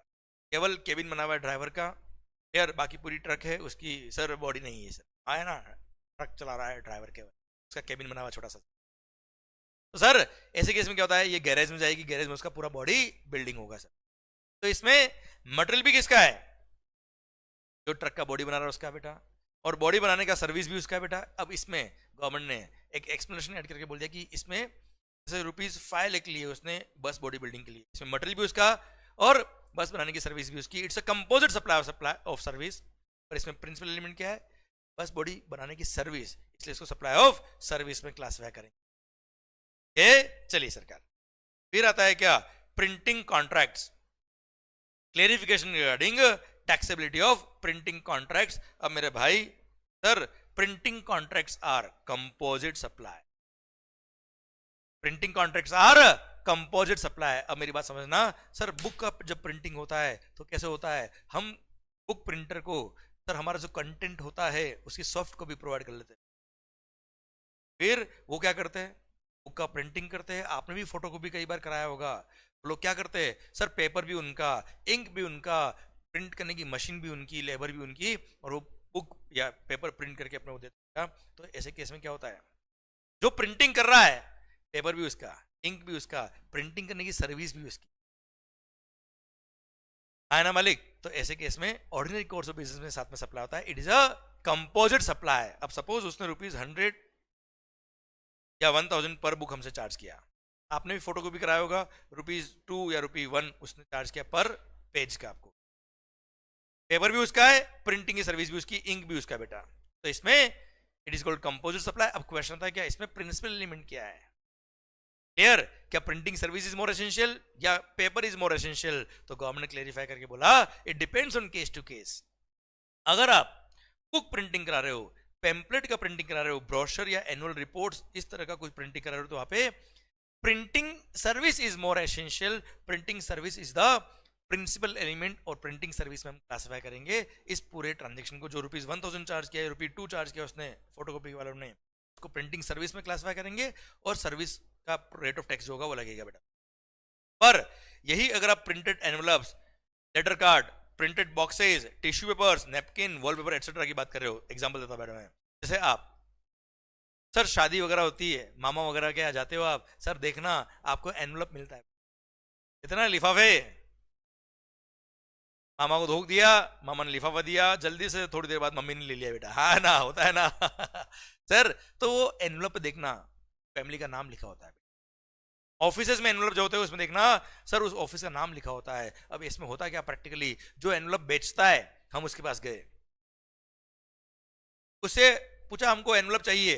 केवल केबिन बना हुआ है ड्राइवर का, यार बाकी पूरी ट्रक है उसकी सर बॉडी नहीं है सर। आया ना, ट्रक चला रहा है ड्राइवर केवल, उसका केबिन बना हुआ छोटा सा। तो सर ऐसे केस में क्या होता है? ये गैरेज में जाएगी, गैरेज में उसका पूरा बॉडी बिल्डिंग होगा सर। तो इसमें मटेरियल भी किसका है? जो ट्रक का बॉडी बना रहा है उसका बेटा, और बॉडी बनाने का सर्विस भी उसका बेटा। अब इसमें गवर्नमेंट ने एक एक्सप्लेनेशन ऐड करके बोल दिया कि इसमें जैसे ₹5 लाख लिए उसने बस बॉडी बिल्डिंग के लिए, इसमें मटेरियल भी उसका और बस बनाने की सर्विस भी उसकी। It's a composite supply of service. और इसमें प्रिंसिपल एलिमेंट क्या है? बस बॉडी बनाने की सर्विस, इसलिए इसको सप्लाई ऑफ सर्विस में क्लासिफाई करेंगे। चलिए सरकार, फिर आता है क्या? Printing contracts. Clarification regarding taxability of printing contracts. अब मेरे भाई sir, printing contracts are composite supply. Printing contracts are composite supply. अब मेरी बात समझना सर, बुक का जब प्रिंटिंग होता है तो कैसे होता है? हम बुक प्रिंटर को सर हमारा जो कंटेंट होता है उसकी सॉफ्ट कॉपी प्रोवाइड कर लेते हैं, फिर वो क्या करते हैं? बुक का प्रिंटिंग करते हैं। आपने भी फोटो कॉपी कई बार कराया होगा। लोग क्या करते हैं सर, पेपर भी उनका, इंक भी उनका, प्रिंट करने की मशीन भी उनकी, लेबर भी उनकी, और वो बुक या पेपर प्रिंट करके अपने को देते हैं। तो ऐसे केस में क्या होता है? जो प्रिंटिंग कर रहा है, पेपर भी उसका, इंक भी उसका, प्रिंटिंग करने की सर्विस भी उसकी, है ना मालिक? तो ऐसे केस में ऑर्डिनरी कोर्स ऑफ बिजनेस में साथ में सप्लाई होता है। It is a composite supply. अब सपोज उसने ₹100 या 1000 पर बुक हमसे चार्ज किया। आपने भी फोटो कॉपी कराया होगा, ₹2 या ₹1 उसने चार्ज किया पर पेज का। आपको पेपर भी उसका है, प्रिंटिंग की सर्विस भी उसकी, इंक भी उसका बेटा। तो इसमें it is called composite supply. अब क्वेश्चन था क्या इसमें प्रिंसिपल एलिमेंट क्या है? क्लियर? क्या printing service is more essential या पेपर इज मोर एसेंशियल? तो गवर्नमेंट ने क्लेरिफाई करके बोला it depends on case to case. अगर आप बुक प्रिंटिंग करा रहे हो, पेम्पलेट का प्रिंटिंग करा रहे हो, ब्रोशर या एनुअल रिपोर्ट्स इस तरह का कुछ प्रिंटिंग करा रहे हो, तो वहां पे printing service is more essential. Printing service is the principal element और प्रिंटिंग सर्विस में हम क्लासिफाई करेंगे इस पूरे ट्रांजेक्शन को। जो ₹1000 चार्ज किया, ₹2 चार्ज किया उसने फोटोकॉपी वालों ने, उसको प्रिंटिंग सर्विस में क्लासिफाई करेंगे और सर्विस का रेट ऑफ टैक्स जो होगा वो लगेगा बेटा। पर यही अगर आप printed envelopes, letter card, printed boxes, tissue papers, napkin, wallpaper etcetera की बात कर रहे हो, एग्जांपल देता हूं मैडम मैं। जैसे आप सर शादी वगैरह होती है, मामा वगैरह के यहाँ जाते हो आप, सर देखना आपको एनवलप मिलता है, इतना लिफाफे, मामा को धोख दिया, मामा ने लिफाफा दिया, जल्दी से थोड़ी देर बाद मम्मी ने ले लिया बेटा, हाँ ना, होता है ना सर तो वो एनवलप देखना फैमिली का नाम लिखा होता है। ऑफिसेज में एनवलप जो होते हैं उसमें देखना सर उस ऑफिस का नाम लिखा होता है। अब इसमें होता क्या प्रैक्टिकली, जो एनवलप बेचता है हम उसके पास गए, उससे पूछा हमको एनवलप चाहिए,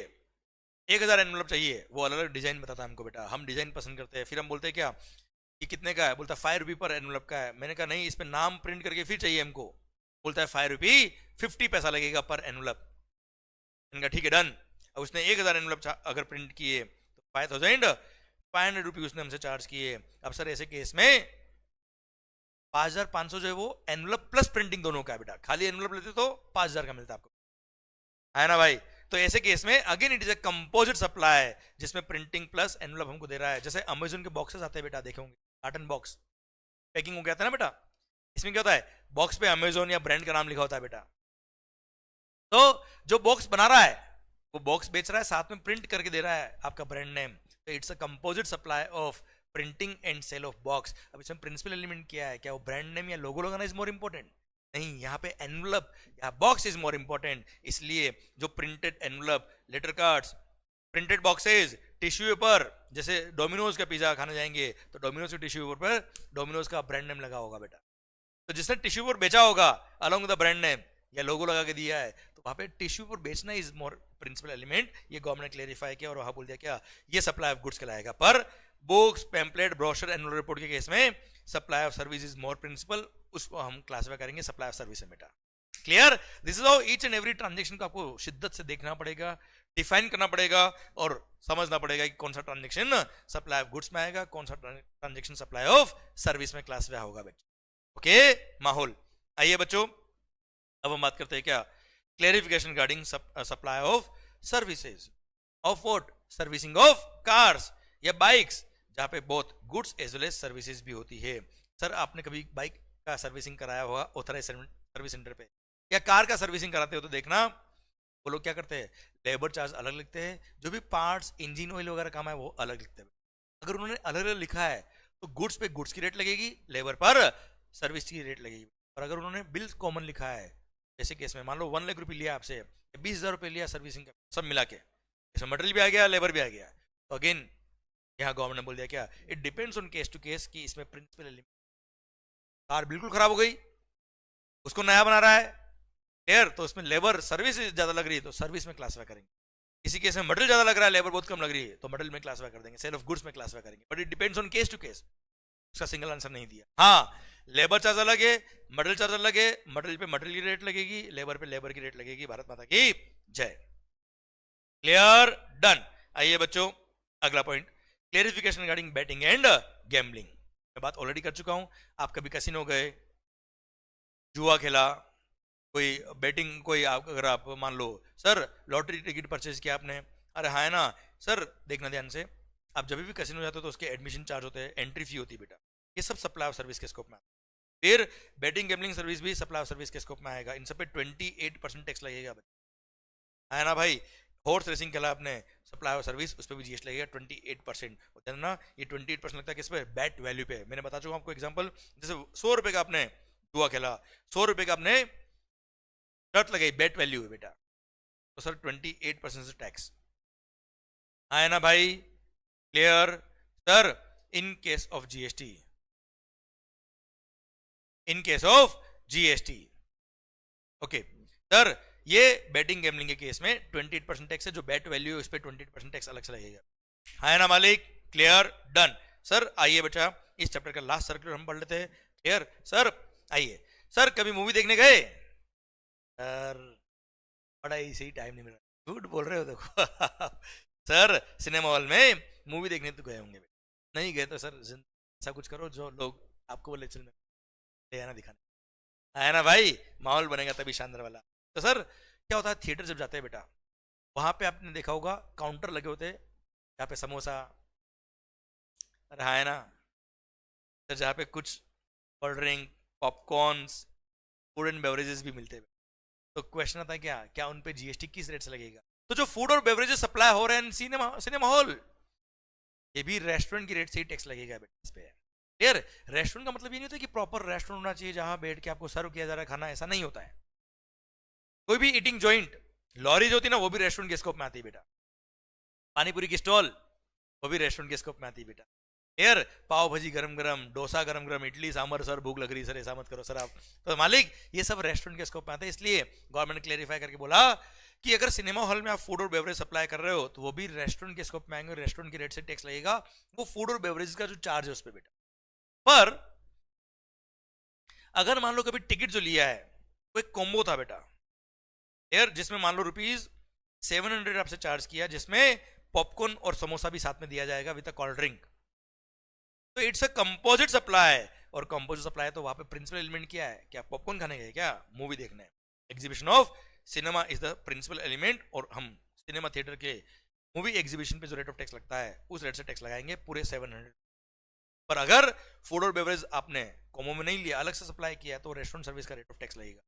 1000 एनवलप चाहिए, वो अलग अलग डिजाइन बताता है हमको बेटा, हम डिजाइन पसंद करते हैं, फिर हम बोलते हैं क्या ये कितने का है? बोलता है ₹5 पर एनवलप का है। मैंने कहा नहीं, इसमें नाम प्रिंट करके फिर चाहिए हमको। बोलता है ₹5, 50 पैसा लगेगा पर एनवलप। मैंने कहा ठीक है डन। अब उसने 1000 एनवलप अगर प्रिंट किए तो ₹5500 उसने हमसे चार्ज किए। अब सर ऐसे केस में 5500 जो है वो एनवलप प्लस प्रिंटिंग दोनों का है बेटा, खाली एनवलप लेते तो 5000 का मिलता आपको, है ना भाई? तो ऐसे केस में again it is a composite supply जिसमें प्रिंटिंग प्लस एनवलप हमको दे रहा है। जैसे अमेजन के बॉक्सेस आते हैं बेटा, देखे होंगे, कार्टन बॉक्स पैकिंग हो गया था ना बेटा, इसमें क्या होता है बॉक्स पे अमेजन या ब्रांड का नाम लिखा होता है बेटा। तो जो बॉक्स बना रहा है वो बॉक्स बेच रहा है, साथ में प्रिंट करके दे रहा है आपका ब्रांड नेम। तो it's a composite supply of printing and sale of box. अब इसमें प्रिंसिपल एलिमेंट क्या है? क्या वो ब्रांड नेम या लोगो लगाना इज मोर इंपॉर्टेंट? नहीं, यहाँ पे एनवलप या बॉक्स इज मोर इंपॉर्टेंट। इसलिए जो printed envelope, letter cards, printed boxes, tissue paper, जैसे डोमिनोज का पिज्जा खाने जाएंगे तो डोमिनोज के टिश्यू पेपर पर डोमिनोज का ब्रांड नेम लगा होगा बेटा। तो जिसने टिश्यू पेपर बेचा होगा अलॉन्ग द ब्रांड नेम या लोगो लगा के दिया है, तो वहां पे टिश्यू पेपर बेचना इज मोर प्रिंसिपल एलिमेंट। ये गवर्नमेंट ने क्लेरिफाई किया और वहां बोल दिया क्या ये सप्लाई ऑफ गुड्स कहलाएगा। पर books, pamphlet, brochure, annual report के केस में supply of service is more principal, उसको हम क्लासिफाई करेंगे सप्लाई ऑफ सर्विस में बेटा। Clear? This is how each and every transaction को आपको शिद्दत से देखना पड़ेगा, डिफाइन करना पड़ेगा और समझना पड़ेगा कि कौन सा ट्रांजेक्शन सप्लाई ऑफ गुड्स में आएगा, कौन सा ट्रांजेक्शन सप्लाई ऑफ सर्विस में क्लासिफाई होगा बेटा। ओके माहौल, आइए बच्चों अब हम बात करते हैं क्या clarification regarding supply of services of what, servicing of cars या बाइक्स, जहां पे both goods as well as services भी होती है। सर आपने कभी बाइक का सर्विसिंग कराया होगा ऑथराइज सर्विस सेंटर पे, या कार का सर्विसिंग कराते हो तो देखना वो लोग क्या करते हैं, लेबर चार्ज अलग लिखते हैं, जो भी पार्ट्स, इंजन ऑयल वगैरह काम है वो अलग लिखते हैं। अगर उन्होंने अलग अलग लिखा है तो गुड्स पे गुड्स की रेट लगेगी, लेबर पर सर्विस की रेट लगेगी। और अगर उन्होंने बिल कॉमन लिखा है, जैसे केस में मान लो 1 लाख रुपए लिया आपसे, 20,000 रुपए लिया सर्विसिंग का, सब मिला के, इसमें मटेरियल भी आ गया, लेबर भी आ गया, तो अगेन यहाँ गवर्नमेंट ने बोल दिया क्या, it depends on case to case, कि इसमें प्रिंसिपल एलिमेंट, कार बिल्कुल खराब हो गई, उसको नया बना रहा है, क्लियर, तो उसमें लेबर सर्विस ज्यादा लग रही है तो सर्विस में क्लासिफाई करेंगे, किसी केस में मटेरियल ज्यादा लग रहा है, लेबर बहुत कम लग रही है तो मटेरियल में क्लासिफाई कर देंगे, सेल ऑफ गुड्स में क्लासिफाई करेंगे, but it depends on case to case. उसका सिंगल आंसर नहीं दिया। हाँ, लेबर चार्ज अलग है, मटेरियल चार्ज अलग है, मटेरियल पे मटेरियल की रेट लगेगी, लेबर पे लेबर की रेट लगेगी। भारत माता की जय। Clear, done. आइए बच्चों अगला point, clarification regarding batting and gambling. मैं बात ऑलरेडी कर चुका हूं, आप कभी कैसीनो गए, जुआ खेला, कोई बैटिंग, कोई अगर आप मान लो सर लॉटरी टिकट परचेज किया आपने, अरे हाँ है ना सर, देखना ध्यान से, आप जब भी कैसीनो जाते हो तो उसके एडमिशन चार्ज होते हैं, एंट्री फी होती है बेटा, ये सब सप्लाई ऑफ सर्विस के स्कोप में। फिर बैटिंग गैम्बलिंग सर्विस भी सप्लाई ऑफ सर्विस के स्कोप में आएगा, इन सब पे 28% टैक्स लगेगा, है ना भाई। हॉर्स रेसिंग खेला आपने, सप्लाई ऑफ सर्विस, उस पर भी जीएसटी लगेगा 28%। ना ये 28% लगता है किस पे, बैट वैल्यू पे। मैंने बता चुका आपको एग्जांपल, जैसे 100 रुपए का आपने जुआ खेला, 100 रुपए का आपने शर्त लगाई, बैट वैल्यू है बेटा, तो सर 28% से टैक्स आए ना भाई। Clear sir, in case of GST, in case of GST, okay sir, ये बैटिंग गैम्बलिंग के केस में 28% टैक्स है, जो बैट वैल्यू है उस पर 28% टैक्स अलग से लगेगा, है ना मालिक। Clear, done. सर आइए बेटा इस चैप्टर का लास्ट सर्कुलर हम पढ़ लेते हैं। क्लियर सर, आइए सर, कभी मूवी देखने गए सर, बड़ा इसी टाइम नहीं मिला, झूठ बोल रहे हो देखो सर सिनेमा हॉल में मूवी देखने तो गए होंगे, नहीं गए तो सर ऐसा कुछ करो जो लोग आपको बोले चल ले आना दिखाने, है ना भाई, माहौल बनेगा तभी शानदार वाला। तो सर क्या होता है, थिएटर जब जाते हैं बेटा, वहां पे आपने देखा होगा काउंटर लगे होते हैं, यहाँ पे समोसा, अरे हाँ है ना सर, जहाँ पे कुछ cold drink, popcorns, food and beverages भी मिलते हैं। तो क्वेश्चन आता है क्या क्या उन पे जीएसटी किस रेट से लगेगा, तो जो फूड और बेवरेजेस सप्लाई हो रहे हैं सिनेमा हॉल, ये भी रेस्टोरेंट की रेट से ही टैक्स लगेगा बेटा इस पे। क्लियर, रेस्टोरेंट का मतलब ये नहीं होता कि प्रॉपर रेस्टोरेंट होना चाहिए जहां बैठ के आपको सर्व किया जा रहा है खाना, ऐसा नहीं होता है। कोई भी ईटिंग जॉइंट, लॉरी जो होती है ना, वो भी रेस्टोरेंट के स्कोप में आती है बेटा, पानीपुरी की स्टॉल, वो भी रेस्टोरेंट के स्कोप में आती है बेटा। यार पाव भाजी गरम गरम, डोसा गरम गरम, इडली सांभर, सर भूख लग रही सर, ऐसा मत करो सर आप, तो मालिक ये सब रेस्टोरेंट के स्कोप में आते हैं। इसलिए गवर्नमेंट ने क्लेरिफाई करके बोला कि अगर सिनेमा हॉल में आप फूड और बेवरेज सप्लाई कर रहे हो तो वो भी रेस्टोरेंट के स्कोप में आएंगे, रेस्टोरेंट की रेट से टैक्स लगेगा, वो फूड और बेवरेज का जो चार्ज है उस पर बेटा। पर अगर मान लो कभी टिकट जो लिया है वो एक कॉम्बो था बेटा, यार जिसमें मान लो ₹700 आपसे चार्ज किया, जिसमें पॉपकॉर्न और समोसा भी साथ में दिया जाएगा विद अ कोल्ड ड्रिंक, तो इट्स अ कंपोजिट सप्लाई। और कंपोजिट सप्लाई तो वहां पे प्रिंसिपल एलिमेंट क्या है, क्या पॉपकॉर्न खाने गए, क्या मूवी देखने, exhibition of cinema is the principal element, और हम सिनेमा थिएटर के मूवी एग्जीबिशन पे जो रेट ऑफ टैक्स लगता है उस रेट से टैक्स लगाएंगे पूरे 700। पर अगर फूड और बेवरेज आपने कॉम्बो में नहीं लिया, अलग से सप्लाई किया, तो रेस्टोरेंट सर्विस का रेट ऑफ टैक्स लगेगा।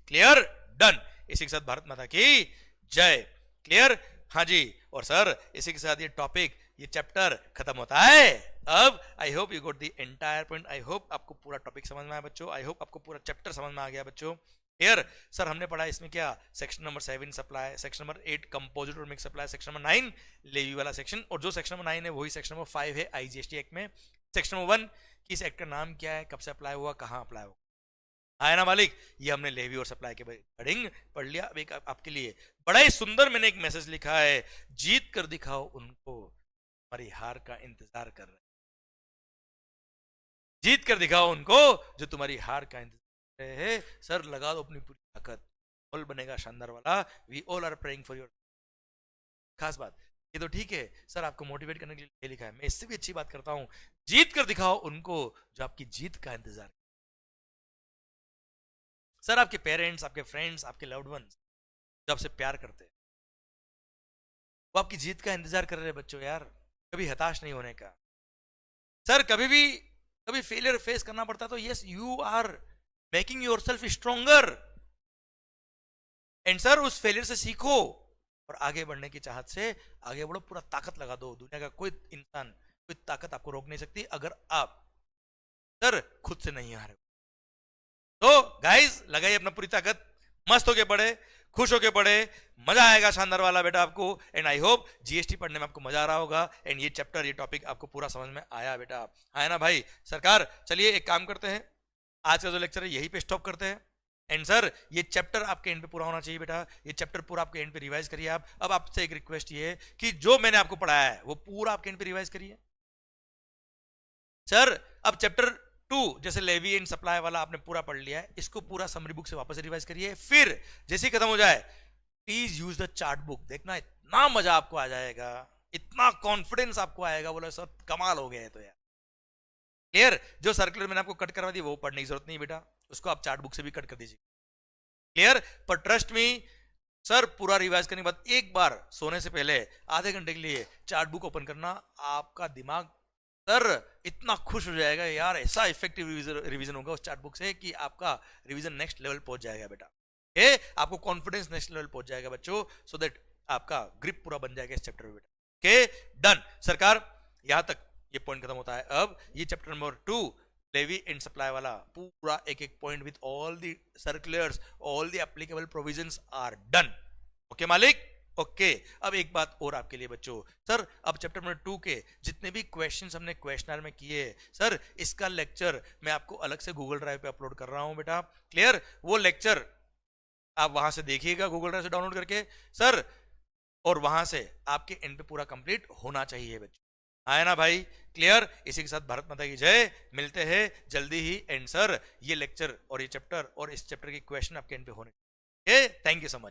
Clear, done. इसी के साथ भारत माता की जय। क्लियर, हाँ जी। और सर इसी के साथ ये टॉपिक, ये चैप्टर खत्म होता है। अब आई hope you got the entire point, I hope आपको पूरा टॉपिक समझ में आया बच्चों, आई होप आपको पूरा चैप्टर समझ में आ गया बच्चों। क्लियर सर, हमने पढ़ा इसमें क्या, section number 7 supply, section number 8 composite और mix supply, section number 9 levy वाला सेक्शन, और जो सेक्शन नंबर 9 है वही सेक्शन नंबर 5 है आईजीएसटी एक्ट में। सेक्शन नंबर 1 कि इस एक्ट का नाम क्या है, कब से अप्लाई हुआ, कहां अप्लाई हुआ, आया ना मालिक। ये हमने लेवी और सप्लाई के हेडिंग पढ़ लिया। अब एक आपके लिए बड़ा ही सुंदर मैंने एक मैसेज लिखा है, जीत कर दिखाओ उनको तुम्हारी हार का इंतजार कर रहे, जीत कर दिखाओ उनको जो तुम्हारी हार का इंतजार कर रहे हैं। सर लगा दो अपनी पूरी ताकत, ऑल बनेगा शानदार वाला। We all are praying for your. खास बात ये तो ठीक है सर, आपको मोटिवेट करने के लिए लिखा है, मैं इससे भी अच्छी बात करता हूं, जीत कर दिखाओ उनको जो आपकी जीत का इंतजार। सर आपके पेरेंट्स, आपके फ्रेंड्स, आपके लव्ड वंस जो आपसे प्यार करते हैं, वो आपकी जीत का इंतजार कर रहे हैं बच्चों। यार कभी हताश नहीं होने का। सर कभी फेलियर फेस करना पड़ता है तो yes, you are making yourself stronger, and sir उस फेलियर से सीखो और आगे बढ़ने की चाहत से आगे बढ़ो, पूरा ताकत लगा दो। दुनिया का कोई इंसान, कोई ताकत आपको रोक नहीं सकती अगर आप सर खुद से नहीं हारे। तो गाइस लगाइए अपना पूरी ताकत, मस्त होके पड़े, खुश होके पढ़े, मजा आएगा शानदार वाला बेटा आपको। एंड आई होप जीएसटी पढ़ने में आपको मजा आ रहा होगा एंड ये चैप्टर, ये टॉपिक आपको पूरा समझ में आया बेटा, आया ना भाई सरकार। चलिए एक काम करते हैं, आज का जो लेक्चर है यही पे स्टॉप करते हैं। एंड सर ये चैप्टर आपके एंड पे पूरा होना चाहिए बेटा, ये चैप्टर पूरा आपके एंड पे रिवाइज करिए आप। अब आपसे एक रिक्वेस्ट ये है कि जो मैंने आपको पढ़ाया है वो पूरा आपके एंड पे रिवाइज करिए। सर अब चैप्टर 2 जैसे लेवी एंड सप्लाई वाला आपने पूरा पढ़ लिया है, इसको पूरा समरी बुक से वापस रिवाइज करिए। फिर जैसे ही खत्म हो जाए please use the chart book, देखना इतना मजा आपको आ जाएगा, इतना कॉन्फिडेंस आपको आएगा, बोला सर कमाल हो गया है। तो यार क्लियर, जो सर्कुलर मैंने आपको कट करवा दी वो पढ़ने की जरूरत नहीं बेटा, उसको आप चार्ट बुक से भी कट कर दीजिए। क्लियर, पर ट्रस्ट मी सर पूरा रिवाइज करने के बाद एक बार सोने से पहले आधे घंटे के लिए चार्ट बुक ओपन करना, आपका दिमाग सर इतना खुश हो जाएगा यार, ऐसा इफेक्टिव रिवीजन होगा उस चार्ट बुक से कि आपका रिवीजन नेक्स्ट लेवल पहुंच जाएगा बेटा। आपको कॉन्फिडेंस नेक्स्ट लेवल पहुंच जाएगा बच्चों, सो दैट आपका ग्रिप पूरा बन जाएगा इस चैप्टर में बेटा। ओके डन सरकार, यहां तक ये पॉइंट खत्म होता है। अब ये chapter number 2 levy and supply वाला पूरा एक एक point with all the circulars, all the applicable provisions are done. Okay मालिक, ओके अब एक बात और आपके लिए बच्चों, सर अब चैप्टर नंबर 2 के जितने भी क्वेश्चंस हमने क्वेश्चनर में किए सर, इसका लेक्चर मैं आपको अलग से गूगल ड्राइव पे अपलोड कर रहा हूं बेटा। क्लियर, वो लेक्चर आप वहां से देखिएगा गूगल ड्राइव से डाउनलोड करके सर, और वहां से आपके एंड पे पूरा कंप्लीट होना चाहिए बच्चों, आया ना भाई। क्लियर, इसी के साथ भारत माता की जय, मिलते हैं जल्दी ही। एंड सर ये लेक्चर और ये चैप्टर और इस चैप्टर के क्वेश्चन आपके एंड पे होने, थैंक यू सो मच।